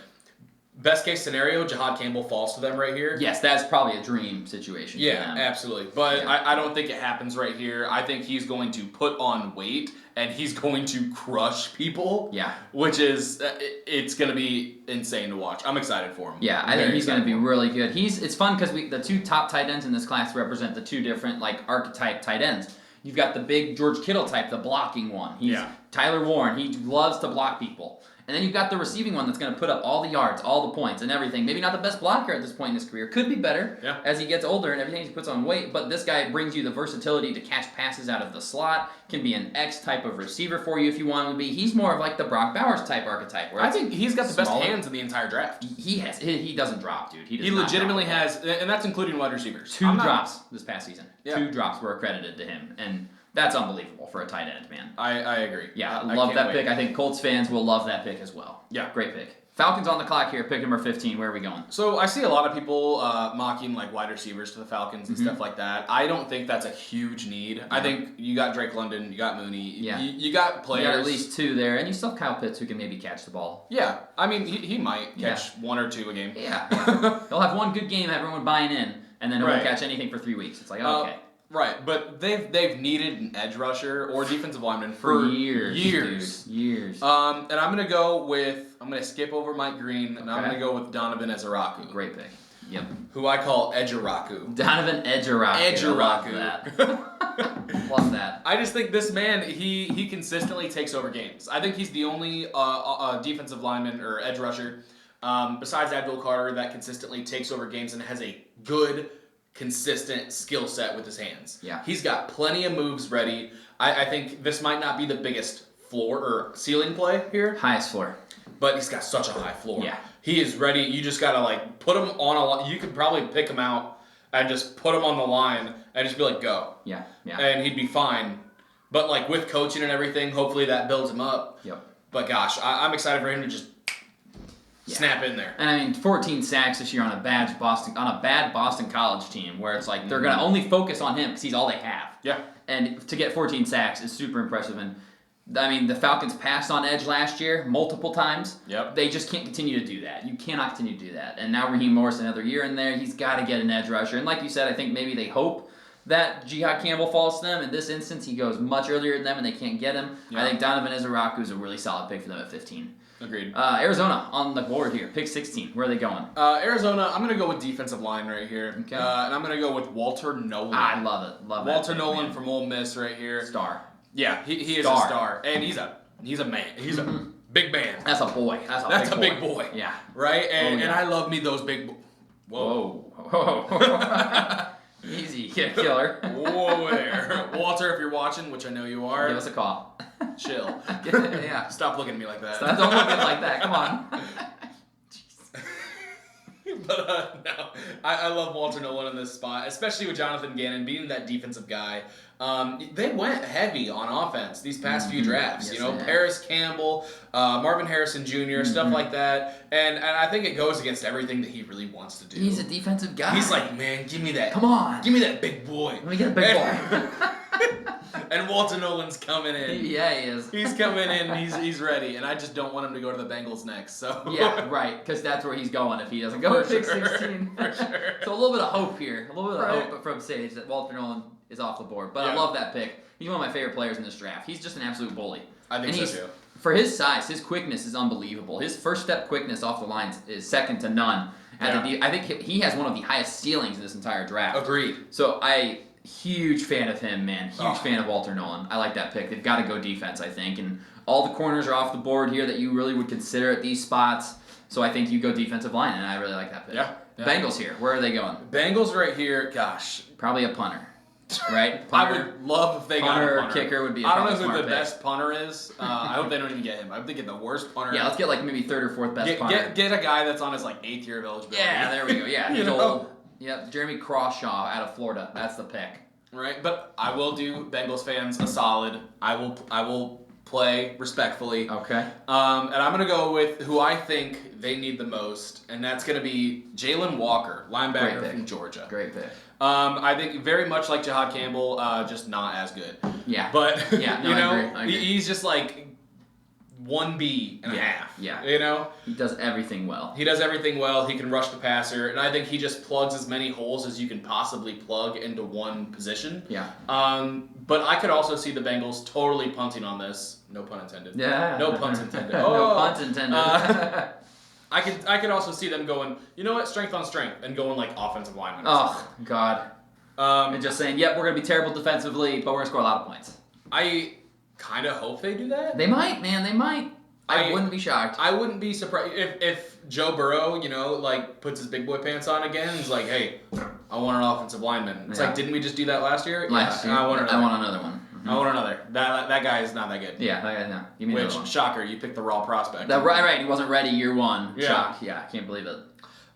best case scenario, Jahad Campbell falls to them right here. Yes, that's probably a dream situation for Yeah, them. absolutely. But Yeah. I don't think it happens right here. I think he's going to put on weight and he's going to crush people. Yeah. Which is, it's going to be insane to watch. I'm excited for him. Yeah, I think he's going to be really good. It's fun because the two top tight ends in this class represent the two different like archetype tight ends. You've got the big George Kittle type, the blocking one. He's Tyler Warren. He loves to block people. And then you've got the receiving one that's going to put up all the yards, all the points, and everything. Maybe not the best blocker at this point in his career. Could be better as he gets older and everything. He puts on weight. But this guy brings you the versatility to catch passes out of the slot. Can be an X type of receiver for you if you want him to be. He's more of like the Brock Bowers type archetype. Where I think he's got the best smaller. hands in the entire draft. He doesn't drop, dude. He legitimately has, and that's including wide receivers. Two drops this past season. Yeah. 2 drops were accredited to him. And that's unbelievable for a tight end, man. I agree. Yeah, I love can't that wait. pick. I think Colts fans will love that pick as well. Yeah. Great pick. Falcons on the clock here. Pick number 15. Where are we going? So I see a lot of people mocking like wide receivers to the Falcons and stuff like that. I don't think that's a huge need. I think you got Drake London, you got Mooney, you got players. You got at least 2 there, and you still have Kyle Pitts who can maybe catch the ball. Yeah, I mean he might catch 1 or 2 a game. Yeah. He'll have one good game, everyone buying in, and then he won't catch anything for 3 weeks. It's like, okay. Right, but they've needed an edge rusher or defensive lineman for years. Years. Dude. Years. And I'm gonna skip over Mike Green, and I'm gonna go with Donovan Ezeraku. Great pick. Yep. Who I call Edgeraku. Donovan Edgeraku. Edgeraku. Love that. I just think this man, he consistently takes over games. I think he's the only defensive lineman or edge rusher besides Abdul Carter that consistently takes over games and has a good, consistent skill set with his hands. Yeah. He's got plenty of moves ready. I think this might not be the biggest floor or ceiling play here, Highest floor. but he's got such a high floor. Yeah. He is ready. You just gotta like put him on a line. You could probably pick him out and just put him on the line and just be like, go. Yeah. Yeah. And he'd be fine. But like with coaching and everything, hopefully that builds him up. Yep. But gosh, I'm excited for him to just snap in there. And I mean, 14 sacks this year on a bad Boston College team, where it's like they're gonna only focus on him because he's all they have. Yeah. And to get 14 sacks is super impressive. And I mean, the Falcons passed on edge last year multiple times. Yep. They just can't continue to do that. You cannot continue to do that. And now Raheem Morris another year in there. He's got to get an edge rusher. And like you said, I think maybe they hope that Jihad Campbell falls to them. In this instance, he goes much earlier than them, and they can't get him. Yeah. I think Donovan Ezeraku is a really solid pick for them at 15. Agreed. Arizona on the board here. Pick 16. Where are they going? Arizona, I'm going to go with defensive line right here. Okay. And I'm going to go with Walter Nolan. I love it. Love that Walter pick, Nolan man. from Ole Miss right here. Star. Yeah, he is Star. a star. And he's a man. He's a big man. That's a boy. That's a big boy. Yeah. Right? And, yeah. and I love me those big Whoa. Whoa. Easy, killer. Whoa there. Walter, if you're watching, which I know you are, Give us a call. chill. Yeah. Stop looking at me like that. Don't look at it like that. Come on. But no. I love Walter Nolan in this spot, especially with Jonathan Gannon being that defensive guy. They went heavy on offense these past few drafts. Yes, you know, Paris Campbell, Marvin Harrison Jr., stuff like that. And I think it goes against everything that he really wants to do. He's a defensive guy. He's like, man, give me that. Come on. Give me that big boy. Let me get a big boy. And Walter Nolan's coming in. Yeah, he is. He's coming in. He's ready. And I just don't want him to go to the Bengals next. So Yeah, right. Because that's where he's going if he doesn't go to pick 16. For sure. So a little bit of hope here. A little bit of hope from Sage that Walter Nolan is off the board. But I love that pick. He's one of my favorite players in this draft. He's just an absolute bully. I think so too. For his size, his quickness is unbelievable. His first step quickness off the lines is second to none. I think he has one of the highest ceilings in this entire draft. Agreed. So huge fan of him, man. Huge fan of Walter Nolan. I like that pick. They've got to go defense, I think. And all the corners are off the board here that you really would consider at these spots. So I think you go defensive line, and I really like that pick. Yeah. Bengals here. Where are they going? Bengals right here. Gosh. Probably a punter. Right? Punter. I would love if they got a punter. Kicker would be I don't know who the best punter is. I hope they don't even get him. I hope they get the worst punter. Yeah, let's get like maybe third or fourth best punter. Get a guy that's on his like 8th year of eligibility. Yeah, there we go. Yeah, he's know? old. Yep, Jeremy Crawshaw out of Florida. That's the pick. Right, but I will do Bengals fans a solid. I will play respectfully. Okay. And I'm gonna go with who I think they need the most, and that's gonna be Jalen Walker, linebacker from Georgia. Great pick. I think very much like Jahad Campbell, just not as good. Yeah. But yeah, no, I agree. He's just like 1B and a half. Yeah. You know? He does everything well. He does everything well. He can rush the passer, and I think he just plugs as many holes as you can possibly plug into one position. Yeah. But I could also see the Bengals totally punting on this. No pun intended. Yeah. No puns intended. No puns intended. I could also see them going, you know what, strength on strength, and going like offensive lineman. Oh God. And just saying, yep, we're gonna be terrible defensively, but we're gonna score a lot of points. I kind of hope they do that. They might, man. They might. I wouldn't be shocked. I wouldn't be surprised if Joe Burrow, like puts his big boy pants on again and is like, hey, I want an offensive lineman. It's like, didn't we just do that last year? Last year. I want another one. Mm-hmm. I want another. That guy is not that good. Yeah, that guy, no. Give me another one. Shocker, you picked the raw prospect. Right. He wasn't ready year one. Yeah. Shock. Yeah, I can't believe it.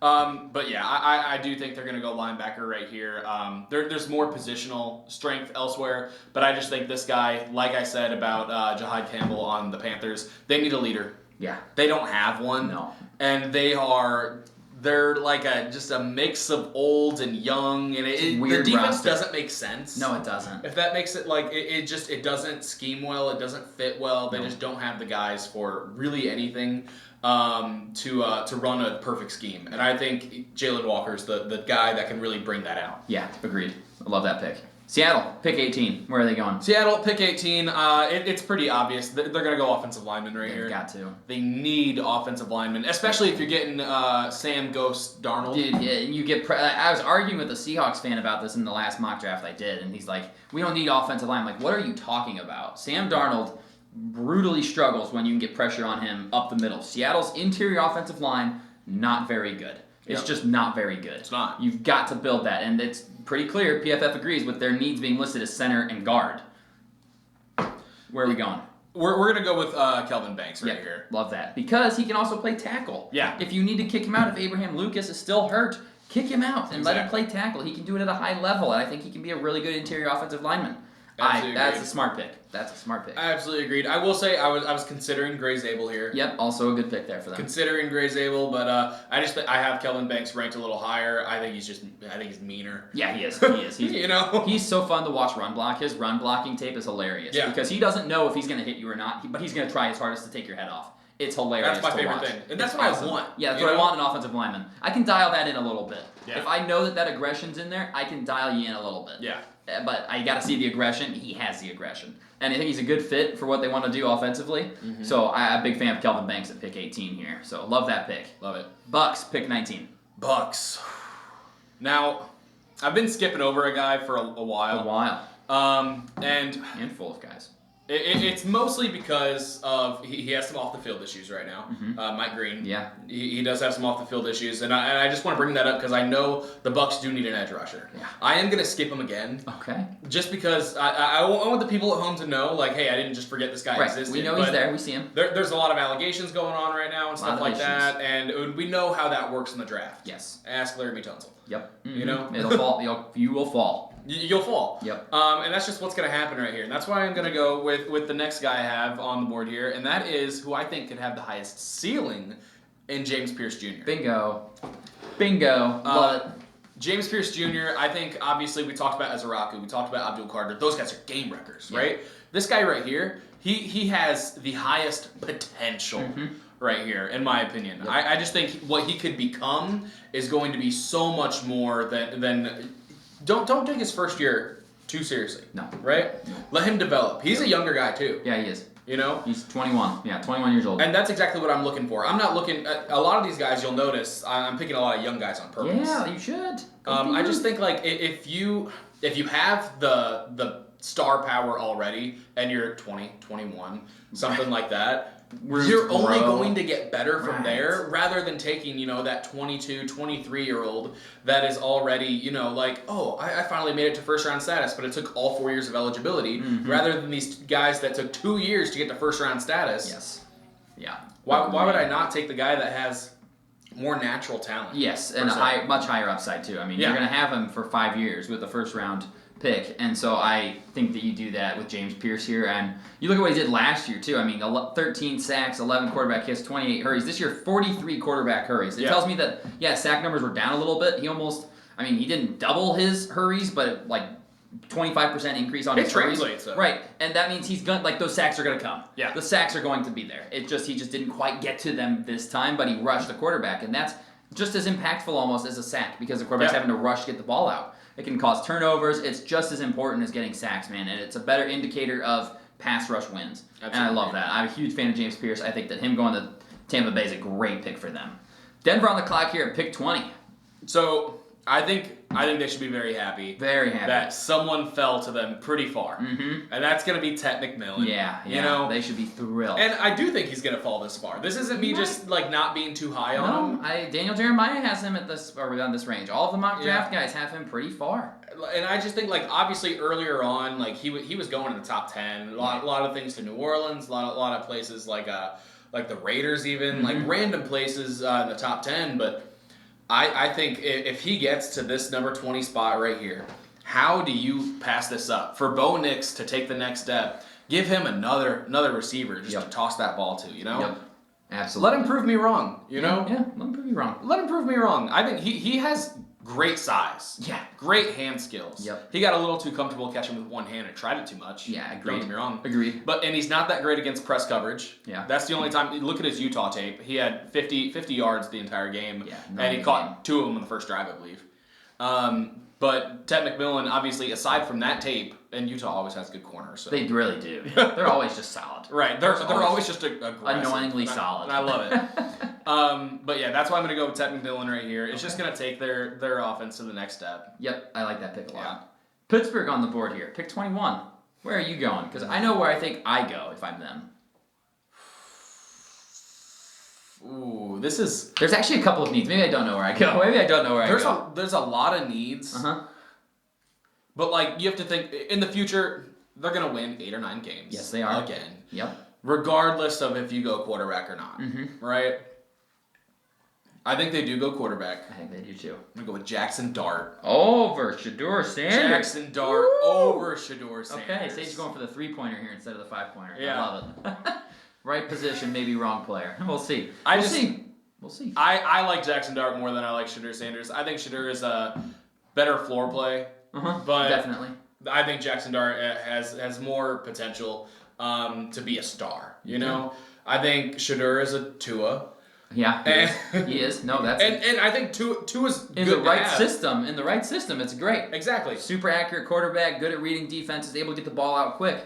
But yeah, I do think they're going to go linebacker right here. There's more positional strength elsewhere, but I just think this guy, like I said about Jahad Campbell on the Panthers, they need a leader. Yeah. They don't have one. No. And they're like just a mix of old and young, and the defense doesn't make sense. No, it doesn't. If that makes it like it doesn't scheme well, it doesn't fit well. They just don't have the guys for really anything to run a perfect scheme. And I think Jalen Walker's the guy that can really bring that out. Yeah, agreed. I love that pick. Seattle, pick 18. Where are they going? Seattle, pick 18. It's pretty obvious. They're going to go offensive lineman right here. They've got to. They need offensive linemen, especially if you're getting Sam Ghost Darnold. Dude, yeah, and you get. I was arguing with a Seahawks fan about this in the last mock draft I did, and he's like, "We don't need offensive line." I'm like, what are you talking about? Sam Darnold brutally struggles when you can get pressure on him up the middle. Seattle's interior offensive line, not very good. It's just not very good. It's not. You've got to build that, and it's pretty clear PFF agrees with their needs being listed as center and guard. Where are we going? We're going to go with Kelvin Banks right here. Love that. Because he can also play tackle. Yeah. If you need to kick him out, if Abraham Lucas is still hurt, kick him out and let him play tackle. He can do it at a high level, and I think he can be a really good interior offensive lineman. That's a smart pick. That's a smart pick. I absolutely agreed. I will say I was considering Gray Zabel here. Yep, also a good pick there for them. Considering Gray Zabel, but I have Kelvin Banks ranked a little higher. I think he's meaner. Yeah, he is. He's he's so fun to watch run block. His run blocking tape is hilarious because he doesn't know if he's going to hit you or not, but he's going to try his hardest to take your head off. It's hilarious. That's my favorite watch. thing, and that's what I want. Yeah, that's what I want in an offensive lineman. I can dial that in a little bit. Yeah. If I know that aggression's in there, I can dial you in a little bit. Yeah. But I got to see the aggression. He has the aggression. And I think he's a good fit for what they want to do offensively. Mm-hmm. So I'm a big fan of Kelvin Banks at pick 18 here. So love that pick. Love it. Bucks, pick 19. Bucks. Now, I've been skipping over a guy for a while. And handful of guys. It's mostly because of he has some off the field issues right now. Mm-hmm. Mike Green. Yeah. He does have some off the field issues, and I just want to bring that up because I know the Bucks do need an edge rusher. Yeah. I am gonna skip him again. Okay. Just because I want the people at home to know, like, hey, I didn't just forget this guy existed. We know he's there. We see him. There's a lot of allegations going on right now and stuff like that, and we know how that works in the draft. Yes. Ask Larry Tunsil. Yep. You know? It'll fall. You will fall. You'll fall. Yep. And that's just what's going to happen right here. And that's why I'm going to go with the next guy I have on the board here, and that is who I think could have the highest ceiling in James Pierce Jr. Bingo. Love it. James Pierce Jr., I think, obviously, we talked about Azaraku, we talked about Abdul Carter. Those guys are game wreckers, right? This guy right here, he has the highest potential right here, in my opinion. Yep. I just think what he could become is going to be so much more than don't take his first year too seriously. No. Right? No. Let him develop. He's a younger guy, too. Yeah, he is. You know? He's 21. Yeah, 21 years old. And that's exactly what I'm looking for. I'm not looking at a lot of these guys. You'll notice I'm picking a lot of young guys on purpose. Yeah, you should. I just think like if you have the star power already and you're 20, 21, something like that, you're only going to get better from there rather than taking, that 22, 23-year-old that is already, like, oh, I finally made it to first round status, but it took all 4 years of eligibility rather than these guys that took 2 years to get to first round status. Yes. Yeah. Why would I not take the guy that has more natural talent? Yes, and much higher upside too. I mean, you're going to have him for 5 years with the first round pick, and so I think that you do that with James Pierce here, and you look at what he did last year too. I mean, 13 sacks, 11 quarterback hits, 28 hurries. This year, 43 quarterback hurries. It tells me that sack numbers were down a little bit. He didn't double his hurries, but like 25% increase on his hurries. Right, and that means he's going those sacks are going to come. Yeah, the sacks are going to be there. He just didn't quite get to them this time, but he rushed the quarterback, and that's just as impactful almost as a sack because the quarterback's having to rush to get the ball out. It can cause turnovers. It's just as important as getting sacks, man, and it's a better indicator of pass rush wins. Absolutely. And I love that. I'm a huge fan of James Pierce. I think that him going to Tampa Bay is a great pick for them. Denver on the clock here at pick 20. So I think they should be very happy. Very happy. That someone fell to them pretty far. Mm-hmm. And that's going to be Ted McMillan. Yeah. They should be thrilled. And I do think he's going to fall this far. This isn't me just not being too high on him. Daniel Jeremiah has him at around this range. All of the mock draft guys have him pretty far. And I just think obviously earlier on he was going in the top 10. A lot of things to New Orleans, a lot of places like the Raiders even, random places in the top 10, but I think if he gets to this number 20 spot right here, how do you pass this up? For Bo Nix to take the next step, give him another receiver just to toss that ball to, Yep. Absolutely. Let him prove me wrong, know? Yeah, let him prove you wrong. Let him prove me wrong. I think he has great size. Yeah. Great hand skills. Yep. He got a little too comfortable catching with one hand and tried it too much. Yeah, agreed. Don't get me wrong. Agreed. And he's not that great against press coverage. Yeah. That's the only time. Look at his Utah tape. He had 50 yards the entire game. Yeah. And he caught 2 of them in the first drive, I believe. But Ted McMillan, obviously, aside from that tape, and Utah always has good corners. So. They really do. They're always just solid. Right. They're always just aggressive. Annoyingly solid. And I love it. But yeah, that's why I'm going to go with Ted McMillan right here. It's just going to take their offense to the next step. Yep, I like that pick a lot. Yeah. Pittsburgh on the board here. Pick 21. Where are you going? Because I know where I think I go if I'm them. Ooh, this is... There's actually a couple of needs. Maybe I don't know where I go. Maybe I don't know where I go. There's a lot of needs. Uh-huh. But, you have to think, in the future, they're going to win 8 or 9 games. Yes, they are. Again. Yep. Regardless of if you go quarterback or not. Mm-hmm. Right? I think they do go quarterback. I think they do, too. I'm going to go with Jackson Dart. Over Shedeur Sanders. Jackson Dart over Shedeur Sanders. Okay, Sage going for the 3-pointer here instead of the 5-pointer. Yeah. I love it. Right position, maybe wrong player. We'll see. We'll see. I like Jackson Dart more than I like Shedeur Sanders. I think Shedeur is a better floor play. But definitely. I think Jackson Dart has more potential to be a star. You know, I think Shedeur is a Tua. Yeah, he is. No, that's and I think Tua's in the right system. In the right system, it's great. Exactly. Super accurate quarterback, good at reading defenses, able to get the ball out quick.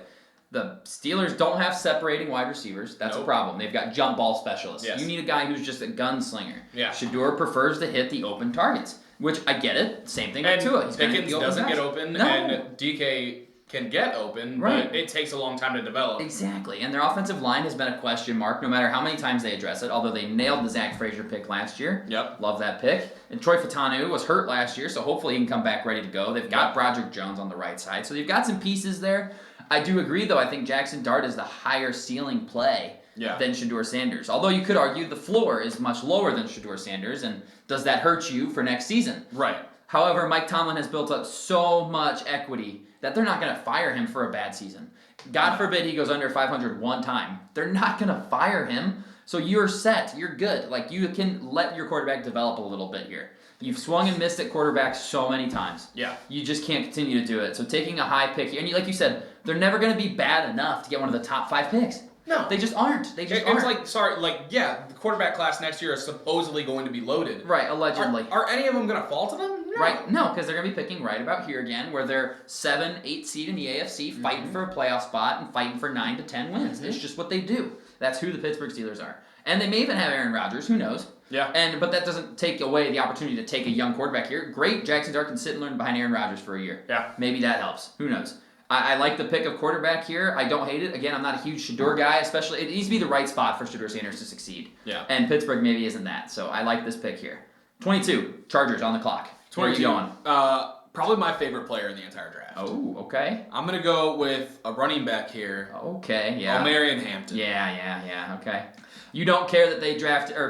The Steelers don't have separating wide receivers. That's a problem. They've got jump ball specialists. Yes. You need a guy who's just a gunslinger. Yeah. Shedeur prefers to hit the open targets, which I get it. Same thing with Tua. Pickens doesn't get open, and DK can get open, but it takes a long time to develop. Exactly, and their offensive line has been a question mark no matter how many times they address it, although they nailed the Zach Frazier pick last year. Yep. Love that pick. And Troy Fautanu was hurt last year, so hopefully he can come back ready to go. They've got Broderick Jones on the right side, so they've got some pieces there. I do agree, though. I think Jackson Dart is the higher ceiling play than Shedeur Sanders. Although you could argue the floor is much lower than Shedeur Sanders, and does that hurt you for next season? Right. However, Mike Tomlin has built up so much equity that they're not going to fire him for a bad season. God forbid he goes under 500 one time. They're not going to fire him. So you're set. You're good. Like, you can let your quarterback develop a little bit here. You've swung and missed at quarterback so many times. Yeah. You just can't continue to do it. So taking a high pick here, and like you said, they're never going to be bad enough to get one of the top 5 picks. No. They just aren't. They just aren't. It's the quarterback class next year is supposedly going to be loaded. Right, allegedly. Are any of them going to fall to them? No. Right, no, because they're going to be picking right about here again, where they're 7, 8 seed in the AFC, fighting for a playoff spot and fighting for 9 to 10 wins. It's just what they do. That's who the Pittsburgh Steelers are. And they may even have Aaron Rodgers, who knows? Yeah. But that doesn't take away the opportunity to take a young quarterback here. Great, Jackson Dart can sit and learn behind Aaron Rodgers for a year. Yeah. Maybe that helps. Who knows? I like the pick of quarterback here. I don't hate it. Again, I'm not a huge Shedeur guy, especially. It needs to be the right spot for Shedeur Sanders to succeed. Yeah. And Pittsburgh maybe isn't that. So I like this pick here. 22, Chargers on the clock. 22. Where are you going? Probably my favorite player in the entire draft. Oh, okay. I'm going to go with a running back here. Okay, yeah. Omarion Hampton. Yeah, okay. You don't care that they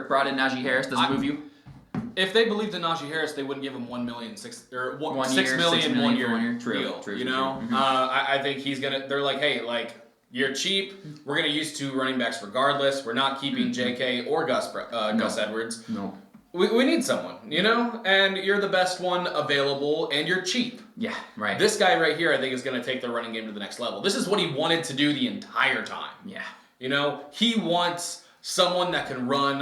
brought in Najee Harris? Doesn't move you? If they believed in Najee Harris, they wouldn't give him $6 million, one year True, deal. true. Mm-hmm. I think he's gonna. They're like, hey, like, you're cheap. We're gonna use 2 running backs regardless. We're not keeping J.K. or Gus Edwards. No. We need someone, and you're the best one available, and you're cheap. Yeah, right. This guy right here, I think, is gonna take the running game to the next level. This is what he wanted to do the entire time. Yeah. He wants someone that can run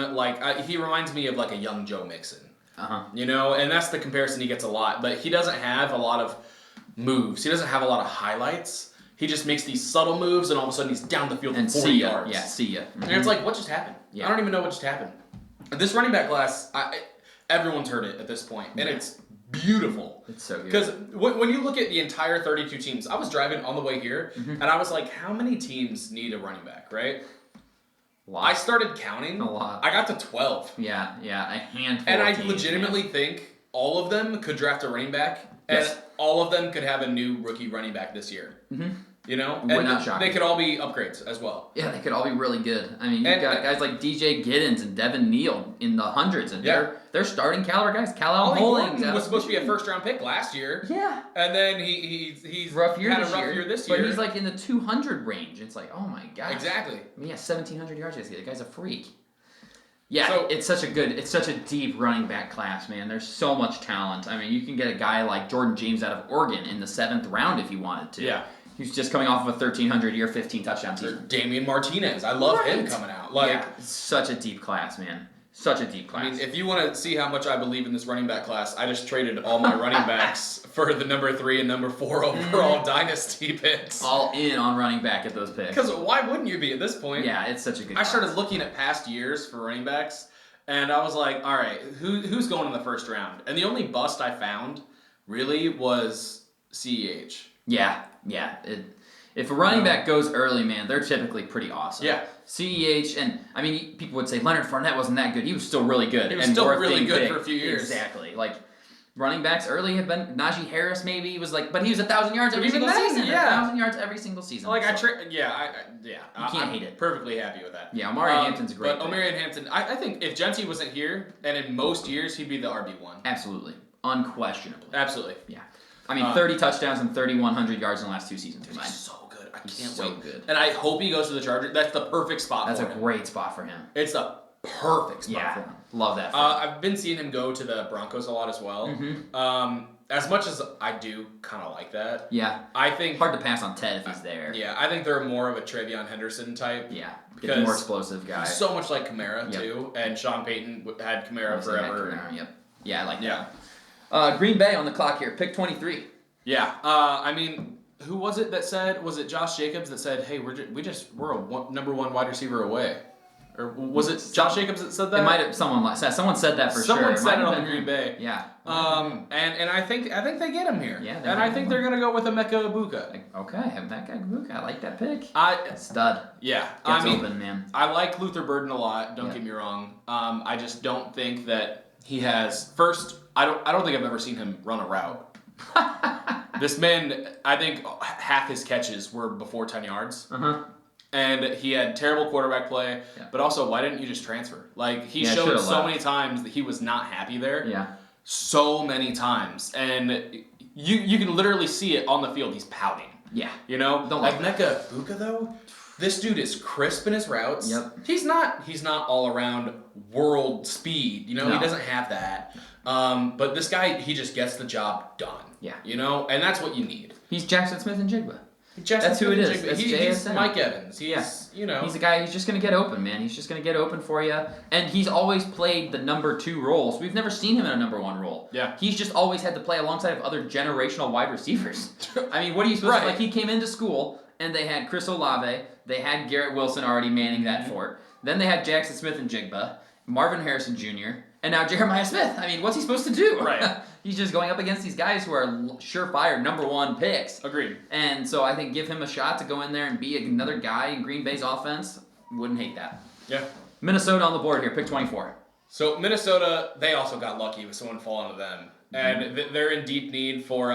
he reminds me of like a young Joe Mixon. And that's the comparison he gets a lot. But he doesn't have a lot of moves. He doesn't have a lot of highlights. He just makes these subtle moves, and all of a sudden he's down the field for 40 yards. Yeah, see ya. And it's like, what just happened? Yeah. I don't even know what just happened. This running back class, everyone's heard it at this point, and it's beautiful. It's so good. Because when you look at the entire 32 teams, I was driving on the way here, and I was like, how many teams need a running back, right? I started counting. A lot. I got to 12. Yeah, a handful. And of I teams, legitimately think all of them could draft a running back, and all of them could have a new rookie running back this year. Mm-hmm. And not shocking. they could all be upgrades as well. Yeah, they could all be really good. I mean, you've got guys like DJ Giddens and Devin Neal in the hundreds, and they're starting caliber guys. Kal-El Hollings was supposed to be a first-round pick last year. Yeah. And then he's rough year had this a rough year, year this year. But he's like in the 200 range. It's like, oh my gosh. Exactly. I mean, 1,700 yards. The guy's a freak. Yeah, it's such a deep running back class, man. There's so much talent. I mean, you can get a guy like Jordan James out of Oregon in the 7th round if you wanted to. Yeah. He's just coming off of a 1,300-year, 15-touchdown season. Damian Martinez. I love him coming out. It's such a deep class, man. Such a deep class. I mean, if you want to see how much I believe in this running back class, I just traded all my running backs for the number 3 and number 4 overall dynasty picks. All in on running back at those picks. Because why wouldn't you be at this point? Yeah, it's such a good class. I started looking at past years for running backs, and I was like, all right, who's going in the first round? And the only bust I found really was CEH. Yeah. If a running back goes early, man, they're typically pretty awesome. Yeah. CEH, and I mean, people would say Leonard Fournette wasn't that good. He was still really good. He was still really good for a few years. Exactly. Like, running backs early have been Najee Harris, maybe. He was like, but he was 1,000 yards every single season. Yeah. 1,000 yards every single season. Like, so. You can't hate it. Perfectly happy with that. Yeah, Omarion Hampton's great. But Omarion Hampton, I think if Genty wasn't here, and in most years, he'd be the RB1. Absolutely. Unquestionably. Absolutely. Yeah. I mean, 30 touchdowns and 3,100 yards in the last 2 seasons. He's so good. I can't wait. Good. And I hope he goes to the Chargers. That's the perfect spot for him. That's a great spot for him. It's the perfect spot for him. Love that. I've been seeing him go to the Broncos a lot as well. Mm-hmm. As much as I do kind of like that. Yeah. I think... hard to pass on Ted if he's there. Yeah, I think they're more of a Travion Henderson type. Yeah. Because more explosive guy. So much like Kamara, too. And Sean Payton had Kamara forever. Yep. Yeah, I like that. Yeah. Green Bay on the clock here. Pick 23. Yeah. I mean... Who was it that said? Was it Josh Jacobs that said, "Hey, we're a number 1 wide receiver away"? Or was it Josh Jacobs that said that? It might have someone said that for sure. Someone said it on Green Bay. Yeah. And I think they get him here. Yeah. And I think they're gonna go with Emeka Egbuka. Okay, Emeka Egbuka. I like that pick. Stud. Yeah. Gets open, man. I like Luther Burden a lot. Don't get me wrong. I just don't think that he has. First, I don't think I've ever seen him run a route. This man, I think half his catches were before 10 yards. And he had terrible quarterback play, Yeah. but also, why didn't you just transfer? Like, he showed should've so left. many times that he was not happy there. Yeah. So many times. And you can literally see it on the field. He's pouting. Yeah. You know? Don't like like Mecca Buka, though, this dude is crisp in his routes. Yep. He's not all around world speed. You know, No. he doesn't have that. But this guy, he just gets the job done. Yeah. You know? And that's what you need. He's Jackson Smith and Jigba. Jackson That's who it is. Smith-Njigba. That's He's JSN. Mike Evans. He's, you know. He's a guy who's just going to get open, man. He's just going to get open for you. And he's always played the number 2 role. So we've never seen him in a number 1 role. Yeah. He's just always had to play alongside of other generational wide receivers. I mean, what are you supposed to... Like, he came into school, and they had Chris Olave. They had Garrett Wilson already manning that fort. Then they had Jackson Smith and Jigba, Marvin Harrison Jr., and now Jeremiah Smith. I mean, what's he supposed to do? Right. He's just going up against these guys who are surefire number 1 picks. Agreed. And so I think give him a shot to go in there and be another guy in Green Bay's offense. Wouldn't hate that. Yeah. Minnesota on the board here, pick 24. So Minnesota, they also got lucky with someone falling to them, and they're in deep need for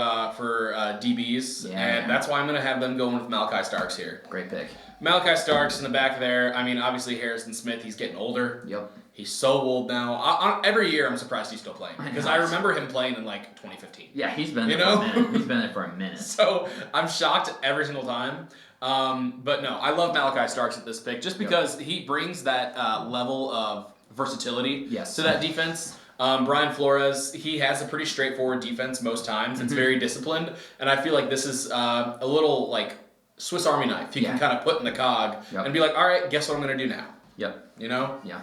DBs, Yeah. and that's why I'm gonna have them going with Malachi Starks here. Great pick. Malachi Starks in the back there. I mean, obviously Harrison Smith, he's getting older. Yep. He's so old now. Every year, I'm surprised he's still playing because I remember him playing in like 2015. Yeah, he's been there You for a know? minute. He's been there for a minute. So I'm shocked every single time. But no, I love Malachi Starks at this pick just because he brings that level of versatility Yes. to that defense. Brian Flores, he has a pretty straightforward defense most times. It's very disciplined, and I feel like this is a little like Swiss Army knife. You can kind of put in the cog and be like, all right, guess what I'm going to do now? Yep. You know? Yeah.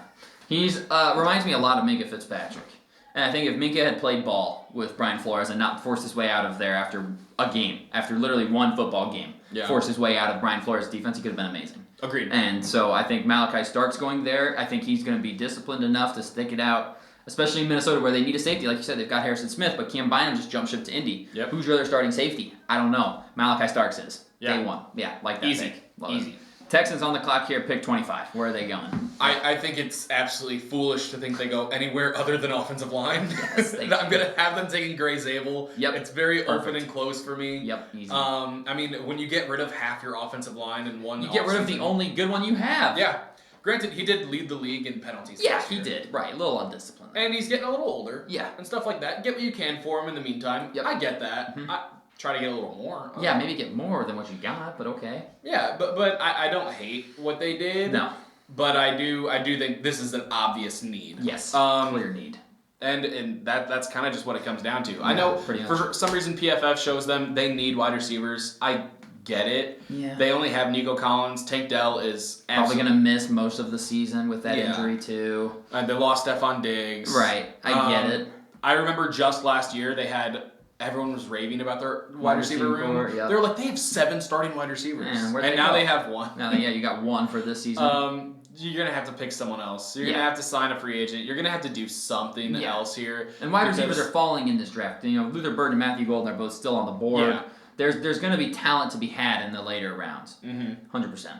He's reminds me a lot of Minka Fitzpatrick. And I think if Minka had played ball with Brian Flores and not forced his way out of there after a game, after literally one football game, forced his way out of Brian Flores' defense, he could have been amazing. Agreed. And so I think Malachi Stark's going there. I think he's going to be disciplined enough to stick it out, especially in Minnesota where they need a safety. Like you said, they've got Harrison Smith, but Cam Bynum just jumped ship to Indy. Yep. Who's your other starting safety? I don't know. Malachi Starks is. Yeah. Day 1. Yeah, like that Easy. pick. Love Easy. it. Texans on the clock here, pick 25. Where are they going? I think it's absolutely foolish to think they go anywhere other than offensive line. Yes, I'm going to have them taking Gray Zabel. Yep. It's very open Perfect. and close for me. Yep, easy. I mean, when you get rid of half your offensive line in one You get rid of the offseason- only good one you have. Yeah. Granted, he did lead the league in penalties. Yeah, last he year. did. Right, a little undisciplined. And he's getting a little older. Yeah. And stuff like that. Get what you can for him in the meantime. Yep. I get that. I try to get a little more. Yeah, maybe get more than what you got, but okay. Yeah, but I don't hate what they did. No. But I do think this is an obvious need. Yes. Um, Clear need. And that's kind of just what it comes down to. I know pretty much. for some reason PFF shows them they need wide receivers. I get it. Yeah. They only have Nico Collins. Tank Dell is Probably going to miss most of the season with that Yeah. injury, too. They lost Stephon Diggs. Right. I get it. I remember just last year they had everyone was raving about their wide receiver room. core, yep. They were like, they have 7 starting wide receivers, Man, where'd and they now go? they have 1. Now, yeah, you got 1 for this season. You're gonna have to pick someone else. You're gonna Yeah. have to sign a free agent. You're gonna have to do something Yeah. else here. And wide because- receivers are falling in this draft. You know, Luther Bird and Matthew Golden are both still on the board. Yeah. There's going to be talent to be had in the later rounds. 100%.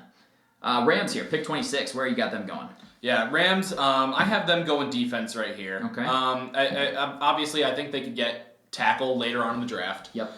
Rams here, pick 26. Where you got them going? Yeah, Rams. I have them going defense right here. Okay. Obviously, I think they could get tackle later on in the draft. Yep.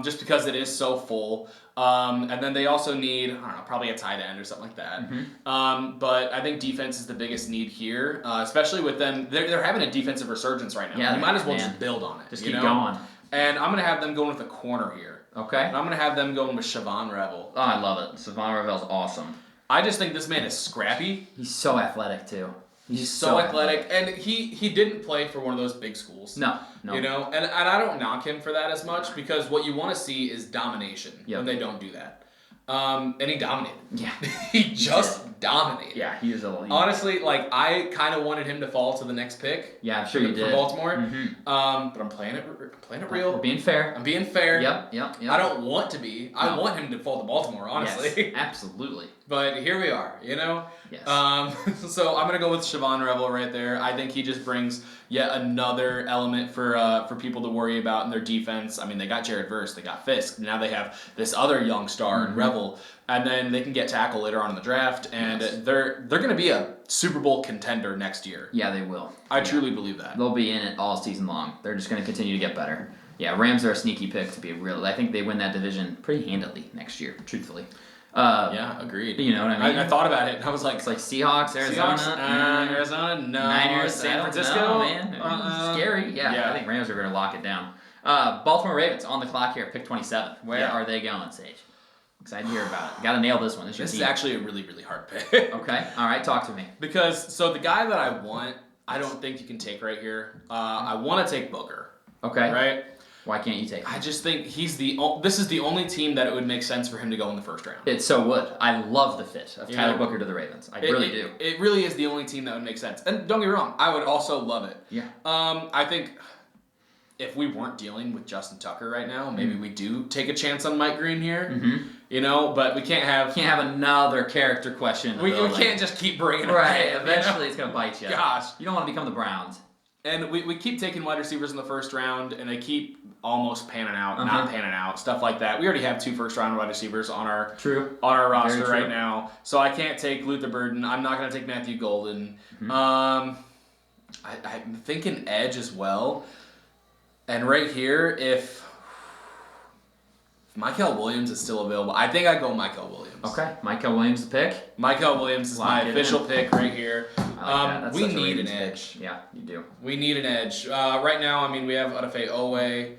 Just because it is so full. And then they also need, I don't know, probably a tight end or something like that. But I think defense is the biggest need here, especially with them. They're having a defensive resurgence right now. Yeah, you might as well man. just build on it. Just you keep know? going. And I'm going to have them going with a corner here. Okay. And I'm going to have them going with Siobhan Revel. Oh, I love it. Savon Ravel's awesome. I just think this man is scrappy. He's so athletic, too. He's so athletic. And he didn't play for one of those big schools. No. You know, and I don't knock him for that as much because what you want to see is domination when they don't do that. And he dominated. Yeah. He just dominated. Yeah, he was a little... Honestly, like, I kind of wanted him to fall to the next pick. Yeah, I'm sure you for did. Baltimore. Mhm. But I'm playing it real. We're being fair. I'm being fair. Yep. I don't want to be. I No. want him to fall to Baltimore, honestly. Yes, absolutely. But here we are, you know? Yes. So I'm going to go with Siobhan Revel right there. I think he just brings yet another element for people to worry about in their defense. I mean, they got Jared Verse, they got Fisk. Now they have this other young star in Revel. And then they can get tackle later on in the draft. And they're going to be a Super Bowl contender next year. Yeah, they will. I truly believe that. They'll be in it all season long. They're just going to continue to get better. Yeah, Rams are a sneaky pick to be real. I think they win that division pretty handily next year, truthfully. Yeah, agreed. You know what I mean? I thought about it, and I was like, It's like Seahawks, Arizona, Arizona, no. Niners, San I don't Francisco, know, man. Scary. Yeah, I think Rams are going to lock it down. Baltimore Ravens on the clock here, pick 27. Where are they going, Sage? Excited to hear about it. Got to nail this one. This is actually a really, really hard pick. Okay, all right, talk to me. Because so the guy that I want, I don't think you can take right here. I want to take Booker. Okay. Right. Why can't you take him? I just think this is the only team that it would make sense for him to go in the first round. It so would. I love the fit of Tyler Booker to the Ravens. I really do. It really is the only team that would make sense. And don't get me wrong, I would also love it. Yeah. I think if we weren't dealing with Justin Tucker right now, maybe we do take a chance on Mike Green here. Mm-hmm. You know, but we can't have another character question. We can't just keep bringing it right. Back, Eventually, it's gonna bite you. Gosh, you don't want to become the Browns. And we keep taking wide receivers in the first round, and they keep almost panning out, not panning out, stuff like that. We already have 2 first-round wide receivers on our roster right now, so I can't take Luther Burden. I'm not going to take Matthew Golden. Mm-hmm. I'm thinking edge as well. And right here, if Mykel Williams is still available, I think I go Mykel Williams. Okay, Mykel Williams the pick. Mykel Williams is my official pick right here. I like that. We need an edge. Pick. Yeah, you do. We need an edge. Right now, I mean, we have Odafe Owe,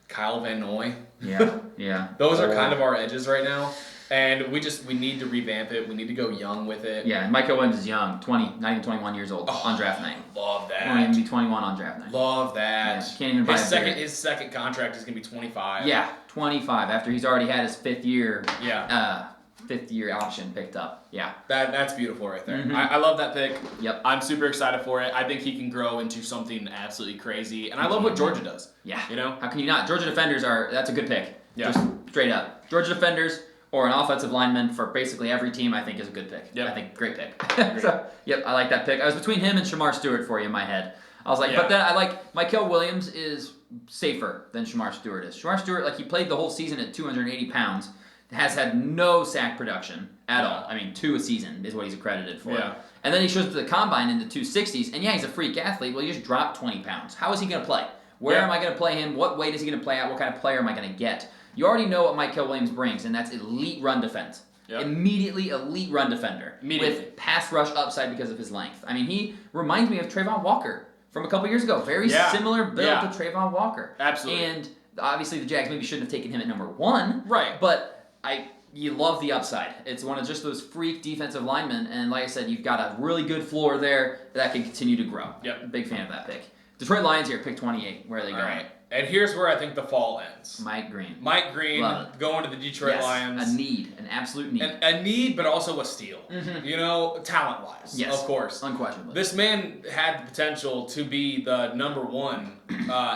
Kyle Van Noy. Yeah. Those are kind of our edges right now. And we need to revamp it. We need to go young with it. Yeah, and Mykel Williams is young, not even 21 years old on draft night. Love that. Won't even be 21 on draft night. Love that. Yeah, can't even buy his second contract is going to be 25. Yeah, 25 after he's already had his 5th year. Yeah. 5th year option picked up. Yeah. That's beautiful right there. Mm-hmm. I love that pick. Yep. I'm super excited for it. I think he can grow into something absolutely crazy. And I love what Georgia does. Yeah. You know? How can you not? Georgia defenders that's a good pick. Yeah. Just straight up. Georgia defenders or an offensive lineman for basically every team I think is a good pick. Yep. I think great pick. So, I like that pick. I was between him and Shamar Stewart for you in my head. I was like, but then I like Mykel Williams is safer than Shamar Stewart is. Shamar Stewart, he played the whole season at 280 pounds, has had no sack production at all. I mean, 2 a season is what he's accredited for. Yeah. And then he shows up to the combine in the 260s, and he's a freak athlete. Well, he just dropped 20 pounds. How is he going to play? Where am I going to play him? What weight is he going to play at? What kind of player am I going to get? You already know what Mykel Williams brings, and that's elite run defense. Yep. Immediately elite run defender. With pass rush upside because of his length. I mean, he reminds me of Trayvon Walker from a couple years ago. Very similar build to Trayvon Walker. Absolutely. And obviously the Jags maybe shouldn't have taken him at number 1. Right. But you love the upside. It's one of just those freak defensive linemen, and like I said, you've got a really good floor there that can continue to grow. Yep. Big fan of that pick. Detroit Lions here, pick 28. Where are they going? All right. And here's where I think the fall ends. Mike Green. Going to the Detroit Lions. An absolute need. A need, but also a steal. Mm-hmm. You know, talent-wise. Yes. Of course. Unquestionably. This man had the potential to be the number 1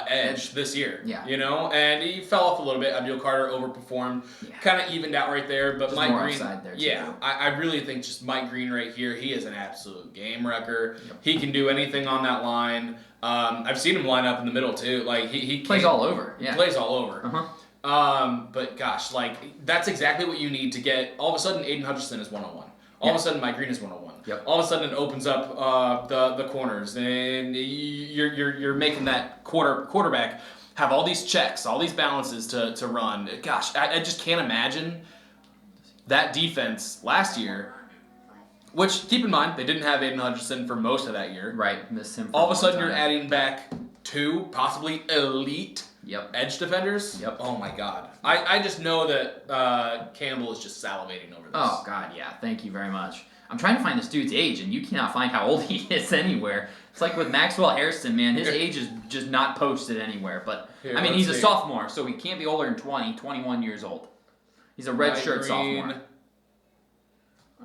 edge this year. Yeah. You know, and he fell off a little bit. Abdul Carter overperformed. Yeah. Kind of evened out right there. But just Mike more Green. Upside there too. Yeah. I really think just Mike Green right here, he is an absolute game wrecker. Yep. He can do anything on that line. I've seen him line up in the middle too. Like he plays all over. Yeah. He plays all over. Uh-huh. But gosh, that's exactly what you need to get. All of a sudden, Aiden Hutchinson is 101. All of a sudden, Mike Green is 101. Yep. All of a sudden, it opens up the corners, and you're making that quarterback have all these checks, all these balances to run. Gosh, I just can't imagine that defense last year. Which, keep in mind, they didn't have Aiden Hutchinson for most of that year. Right, missed him for all of a sudden, time. you're adding back 2 possibly elite edge defenders. Yep. Oh my God. I just know that Campbell is just salivating over this. Oh God, yeah. Thank you very much. I'm trying to find this dude's age, and you cannot find how old he is anywhere. It's like with Maxwell Harrison, man. His age is just not posted anywhere. But Here, I mean, he's see. a sophomore, so he can't be older than 21 years old. He's a red shirt sophomore.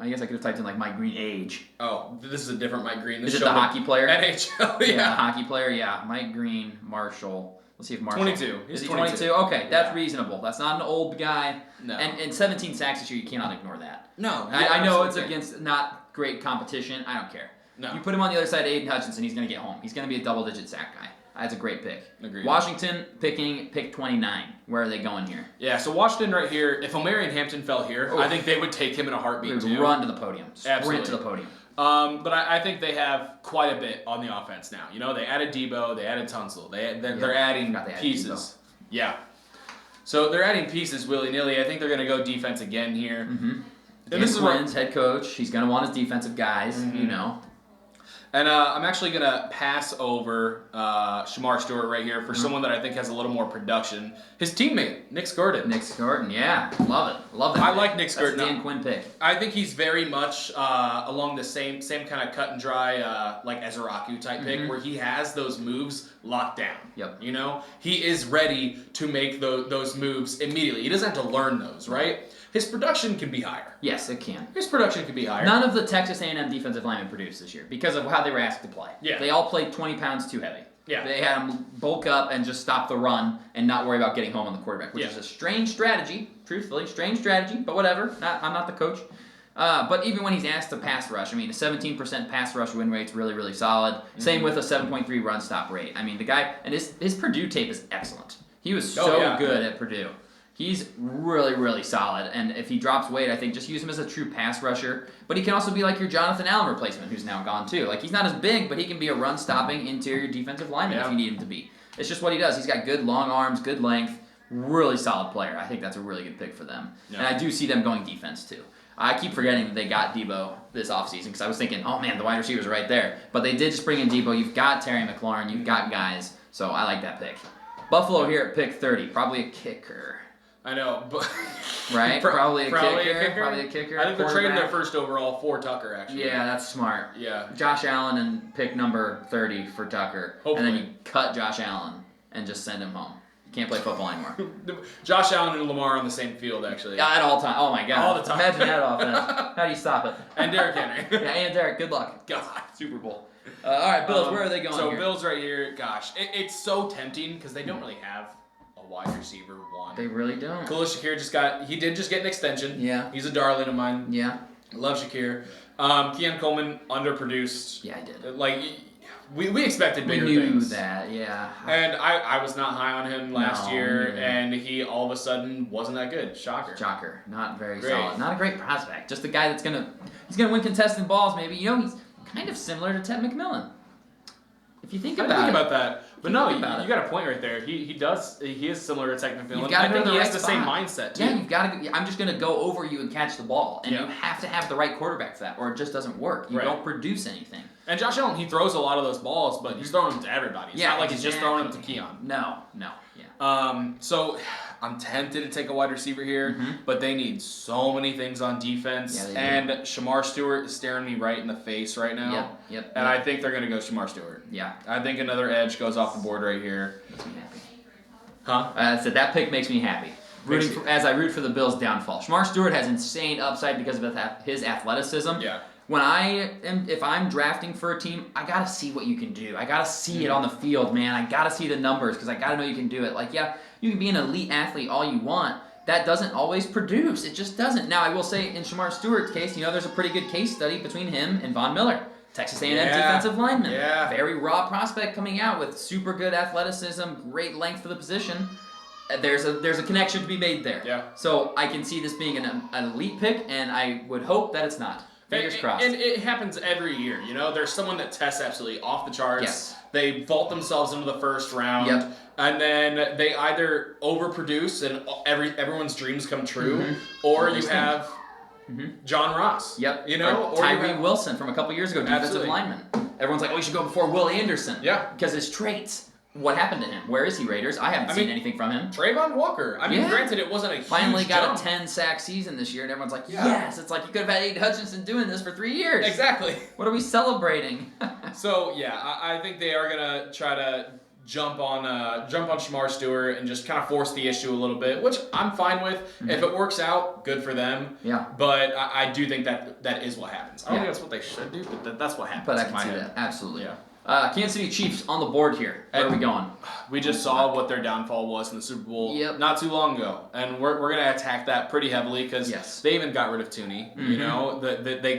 I guess I could have typed in Mike Green age. Oh, this is a different Mike Green. This is it the hockey player? NHL, yeah. Hockey player, yeah. Mike Green, Marshall. Let's see if Marshall. 22. Is he 22? Okay, that's reasonable. That's not an old guy. No. And 17 sacks this year, you cannot ignore that. No. I know it's against not great competition. I don't care. No. You put him on the other side of Aiden Hutchinson, he's going to get home. He's going to be a double-digit sack guy. That's a great pick. Agreed. Washington pick 29. Where are they going here? Yeah, so Washington right here, if Omarion Hampton fell here, I think they would take him in a heartbeat too. Run to the podium. Sprint to the podium. But I think they have quite a bit on the offense now. You know, they added Debo, they added Tunsil. They're adding pieces. Yeah. So they're adding pieces willy-nilly. I think they're going to go defense again here. Mm-hmm. And this is Quinn's head coach. He's going to want his defensive guys, you know. And I'm actually going to pass over Shamar Stewart right here for someone that I think has a little more production. His teammate, Nick Skirden. Nick Skirden, yeah. Love it. Love that. I pick. like Nick Skirden. That's a Dan Quinn pick. I think he's very much along the same kind of cut and dry like Ezeraku type pick where he has those moves locked down. Yep. You know? He is ready to make those moves immediately. He doesn't have to learn those, right? His production can be higher. Yes, it can. His production can be higher. None of the Texas A&M defensive linemen produced this year because of how they were asked to play. Yeah. They all played 20 pounds too heavy. Yeah. They had them bulk up and just stop the run and not worry about getting home on the quarterback, which is a strange strategy, truthfully. Strange strategy, but whatever. I'm not the coach. But even when he's asked to pass rush, I mean, a 17% pass rush win rate's really, really solid. Same with a 7.3 run stop rate. I mean, the guy, and his Purdue tape is excellent. He was so good at Purdue. He's really, really solid, and if he drops weight, I think just use him as a true pass rusher. But he can also be like your Jonathan Allen replacement, who's now gone too. Like, he's not as big, but he can be a run-stopping interior defensive lineman if you need him to be. It's just what he does. He's got good long arms, good length, really solid player. I think that's a really good pick for them. Yeah. And I do see them going defense too. I keep forgetting that they got Debo this offseason because I was thinking, oh man, the wide receiver's right there. But they did just bring in Debo. You've got Terry McLaurin. You've got guys. So I like that pick. Buffalo here at pick 30. Probably a kicker. I know, but right? Probably a kicker. Probably a kicker. I think they're trading their first overall for Tucker, actually. Yeah, that's smart. Yeah. Josh Allen and pick number 30 for Tucker. Hopefully. And then you cut Josh Allen and just send him home. You can't play football anymore. Josh Allen and Lamar on the same field, actually. Yeah, at all time. Oh my God. All the time. Imagine that offense. How do you stop it? And Derrick Henry. Yeah, and Derrick. Good luck. God. Super Bowl. All right, Bills. Where are they going so here? Bills right here. Gosh, it's so tempting because they don't really have a wide receiver one. They really don't. Khalil Shakir did just get an extension. Yeah. He's a darling of mine. Yeah. Love Shakir. Keon Coleman underproduced. Yeah, I did. Like, we expected bigger things. We knew things. that, yeah. And I was not high on him last year, and he all of a sudden wasn't that good. Shocker. Not very solid. Not a great prospect. Just a guy that's he's gonna win contested balls maybe. You know, he's kind of similar to Ted McMillan. If you think about that. But no, you got a point right there. He is similar to Ted McMillan. I think he has the same mindset too. Yeah, you've got to. I'm just gonna go over you and catch the ball, and you have to have the right quarterback for that, or it just doesn't work. You don't produce anything. And Josh Allen, he throws a lot of those balls, but he's throwing them to everybody. It's not like he's just throwing them to Keon. No, yeah. So I'm tempted to take a wide receiver here, but they need so many things on defense. Yeah, and Shamar Stewart is staring me right in the face right now. Yep. And I think they're going to go Shamar Stewart. Yeah. I think another edge goes off the board right here. Makes me happy. Huh? So that pick makes me happy. As I root for the Bills' downfall. Shamar Stewart has insane upside because of his athleticism. Yeah. If I'm drafting for a team, I gotta see what you can do. I gotta see it on the field, man. I gotta see the numbers because I gotta know you can do it. Like, yeah, you can be an elite athlete all you want. That doesn't always produce. It just doesn't. Now, I will say in Shamar Stewart's case, there's a pretty good case study between him and Von Miller, Texas A&M defensive lineman. Yeah. Very raw prospect coming out with super good athleticism, great length for the position. There's a connection to be made there. Yeah. So I can see this being an elite pick, and I would hope that it's not. Fingers crossed. And it happens every year, There's someone that tests absolutely off the charts. Yes. They vault themselves into the first round. Yep. And then they either overproduce and everyone's dreams come true, or you have John Ross. Yep. Or Tyree Wilson from a couple years ago, defensive lineman. Everyone's like, oh, you should go before Will Anderson. Yeah. Because his traits. What happened to him? Where is he, Raiders? I haven't seen anything from him. Trayvon Walker. Granted, it wasn't a huge Finally got jump. a 10-sack season this year, and everyone's like, yes! It's like you could have had Aiden Hutchinson doing this for 3 years. Exactly. What are we celebrating? So, I think they are going to try to jump on Shamar Stewart and just kind of force the issue a little bit, which I'm fine with. If it works out, good for them. Yeah. But I do think that is what happens. I don't think that's what they should do, but that's what happens. But I can see that. Absolutely. Yeah. Kansas City Chiefs on the board here. Where are we going? We just saw what their downfall was in the Super Bowl not too long ago, and we're going to attack that pretty heavily because they even got rid of Tooney.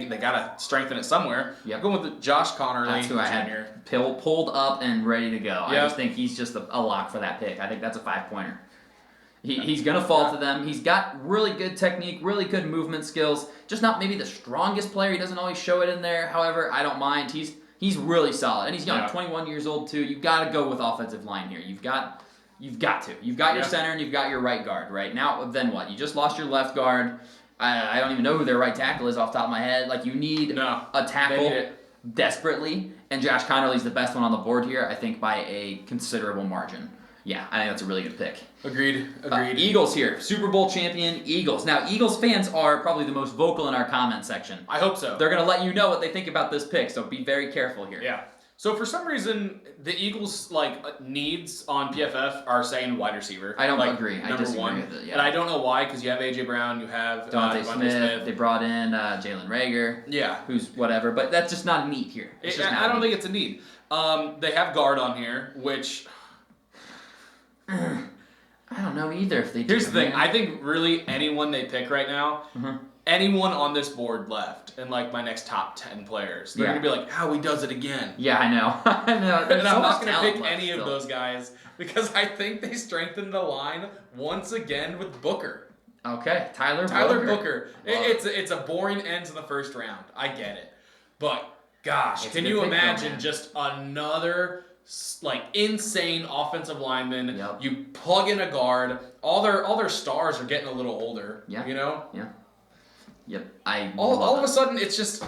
They got to strengthen it somewhere. Yep. I'm going with Josh Connerly. That's who I had pulled up and ready to go. I just think he's just a lock for that pick. I think that's a 5-pointer. He's going to fall to them. He's got really good technique, really good movement skills. Just not maybe the strongest player. He doesn't always show it in there. However, I don't mind. He's really solid, and he's young, 21 years old too. You've got to go with offensive line here. You've got You've got to. You've got your Yeah. center and you've got your right guard, right? Now, then what? You just lost your left guard. I don't even know who their right tackle is off the top of my head. Like, you need No, a they tackle need it. desperately, and Josh Connerly's the best one on the board here, I think, by a considerable margin. Yeah, I think that's a really good pick. Agreed. Eagles here. Super Bowl champion Eagles. Now, Eagles fans are probably the most vocal in our comment section. I hope so. They're going to let you know what they think about this pick, so be very careful here. Yeah. So for some reason, the Eagles needs on PFF are saying wide receiver. I don't agree. I Number disagree one. with it, yeah. And I don't know why, because you have AJ Brown, you have Devontae Devontae Smith. They brought in Jalen Reagor. Yeah. Who's whatever, but that's just not a need here. It's just not I don't a think it's a need. They have guard on here, which I don't know either if they do. here's the thing. man. I think really anyone they pick right now, anyone on this board left in like my next top 10 players, they're Yeah. gonna be like, "How he does it again." Yeah, I know. I know. There's And so I'm much not gonna talent pick left any of still. those guys because I think they strengthened the line once again with Booker. Okay, Tyler Booker. Love It's a boring end to the first round. I get it, but gosh, It's a can good you pick, though, imagine man. just another insane offensive lineman? Yep. You plug in a guard. All their stars are getting a little older. Yeah. You know. Yeah. Yep. I All love of it. a sudden, it's just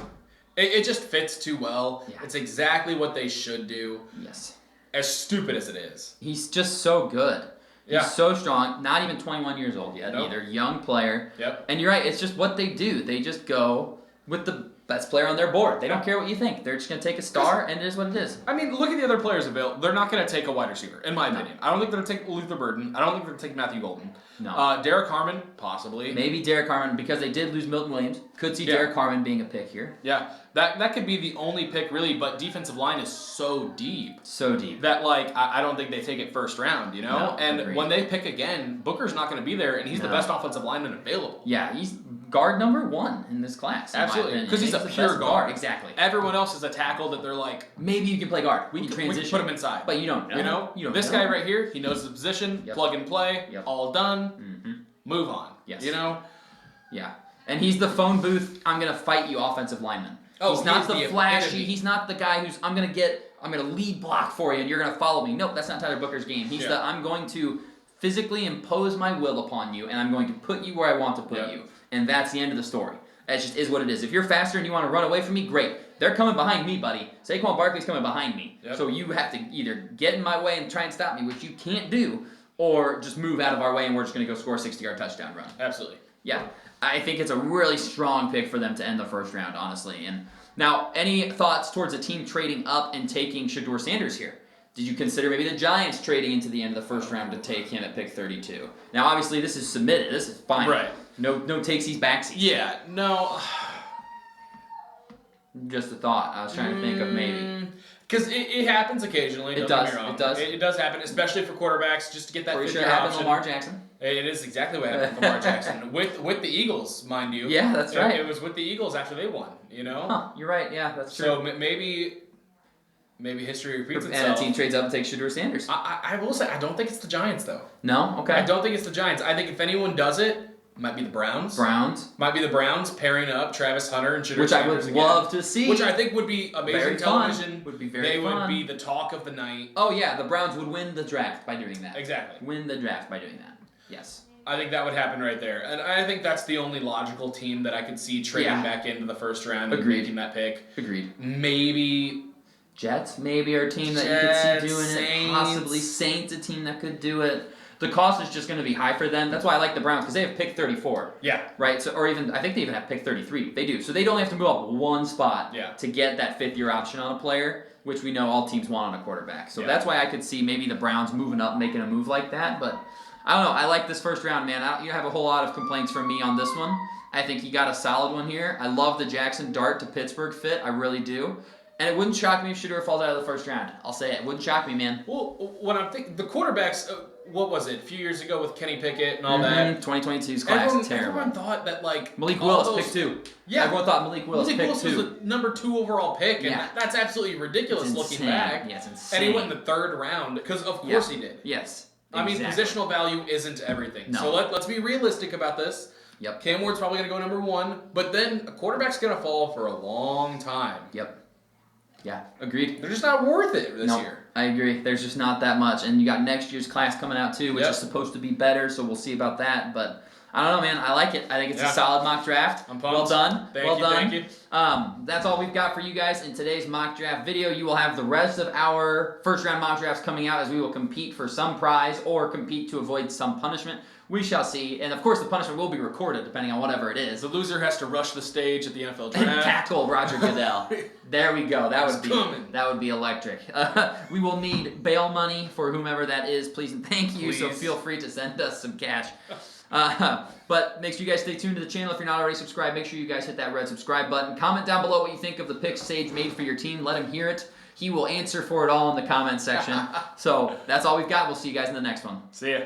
it just fits too well. Yeah. It's exactly what they should do. Yes. As stupid as it is. He's just so good. Yeah. He's so strong. Not even 21 years old yet Nope. either. Young player. Yep. And you're right. It's just what they do. They just go with the best player on their board. They don't care what you think. They're just going to take a star, and it is what it is. I mean, look at the other players available. They're not going to take a wide receiver, in my opinion. I don't think they're going to take Luther Burden. I don't think they're going to take Matthew Golden. No. Derek Harmon, possibly. Maybe Derek Harmon, because they did lose Milton Williams. Could see Yeah. Derek Harmon being a pick here. Yeah, that could be the only pick, really, but defensive line is so deep So deep. that, I don't think they take it first round, you know? No, and agreed. when they pick again, Booker's not going to be there, and he's the No. best offensive lineman available. Yeah, he's guard number 1 in this class. in my Absolutely, opinion. because he's a the pure best guard. Exactly. Everyone else is a tackle that they're like, Maybe you can play guard. We can we transition. can put him inside. But you don't know. You know? You don't This know. guy right here, he knows the position, Yep. plug and play, Yep. all done, Mm-hmm. move on. Yes. You know? Yeah. And he's the phone booth, I'm going to fight you offensive lineman. Oh, he's not he's the the flashy, epitome. he's not the guy who's, I'm going to lead block for you and you're going to follow me. Nope, that's not Tyler Booker's game. He's Yeah. I'm going to physically impose my will upon you and I'm going to put you where I want to put Yep. you. And that's the end of the story. That just is what it is. If you're faster and you want to run away from me, great. They're coming behind me, buddy. Saquon Barkley's coming behind me. Yep. So you have to either get in my way and try and stop me, which you can't do, or just move out of our way and we're just going to go score a 60-yard touchdown run. Absolutely. Yeah, I think it's a really strong pick for them to end the first round, honestly. And now, any thoughts towards a team trading up and taking Shedeur Sanders here? Did you consider maybe the Giants trading into the end of the first round to take him at pick 32? Now, obviously, this is submitted. This is fine. Right. No takesies, backsies. Yeah, no. Just a thought. I was trying to think of maybe. Because it happens occasionally. It don't get does, me wrong. it does. It does happen, especially for quarterbacks, just to get that Pretty fifth sure it year happened to option. Lamar Jackson. It is exactly what happened with Lamar Jackson with the Eagles, mind you. Yeah, that's right. It was with the Eagles after they won. You know. Huh, you're right. Yeah, that's true. So maybe history repeats And itself. a team trades up and takes Shedeur Sanders. I will say I don't think it's the Giants though. No? Okay. I don't think it's the Giants. I think if anyone does it, might be the Browns. Might be the Browns pairing up Travis Hunter and Shedeur Which I Sanders would again. love to see. Which I think would be amazing Very fun. television. Would be very They fun. would be the talk of the night. Oh, yeah, the Browns would win the draft by doing that. Exactly. Win the draft by doing that. Yes. I think that would happen right there. And I think that's the only logical team that I could see trading Yeah. back into the first round and Agreed. making that pick. Agreed. Maybe Jets, maybe, are a team that you could Jets, see doing it. Saints. Possibly Saints, a team that could do it. The cost is just going to be high for them. That's why I like the Browns, because they have pick 34. Yeah. Right? So, or even, I think they even have pick 33. They do. So they only have to move up one spot Yeah. to get that fifth-year option on a player, which we know all teams want on a quarterback. So Yeah. that's why I could see maybe the Browns moving up, making a move like that. But I don't know. I like this first round, man. You have a whole lot of complaints from me on this one. I think you got a solid one here. I love the Jackson Dart to Pittsburgh fit. I really do. And it wouldn't shock me if Shedeur falls out of the first round. I'll say it. It wouldn't shock me, man. Well, when I'm thinking the quarterbacks, what was it? A few years ago with Kenny Pickett and all that. 2022's class, terrible. Everyone thought that Malik all Willis those- pick 2. Yeah. Everyone thought Malik Willis Malik pick Willis 2. was the number 2 overall pick, and Yeah. that's absolutely ridiculous It's looking insane. back. Yeah, it's insane. And he went in the 3rd round because of course he did. Yes. I mean, exactly. positional value isn't everything. No. So let's be realistic about this. Yep. Cam Ward's probably going to go number 1, but then a quarterback's going to fall for a long time. Yep. Yeah, agreed. They're just not worth it this year. I agree. There's just not that much. And you got next year's class coming out too, which Yep. is supposed to be better, so we'll see about that. But I don't know, man. I like it. I think it's a solid mock draft. I'm pumped. Well done. Thank you. That's all we've got for you guys in today's mock draft video. You will have the rest of our first round mock drafts coming out as we will compete for some prize or compete to avoid some punishment. We shall see. And of course, the punishment will be recorded depending on whatever it is. The loser has to rush the stage at the NFL And draft. tackle Roger Goodell. There we go. That would be electric. We will need bail money for whomever that is. Please and thank you. So feel free to send us some cash. But make sure you guys stay tuned to the channel. If you're not already subscribed, make sure you guys hit that red subscribe button. Comment down below what you think of the picks Sage made for your team. Let him hear it. He will answer for it all in the comment section. So that's all we've got. We'll see you guys in the next one. See ya.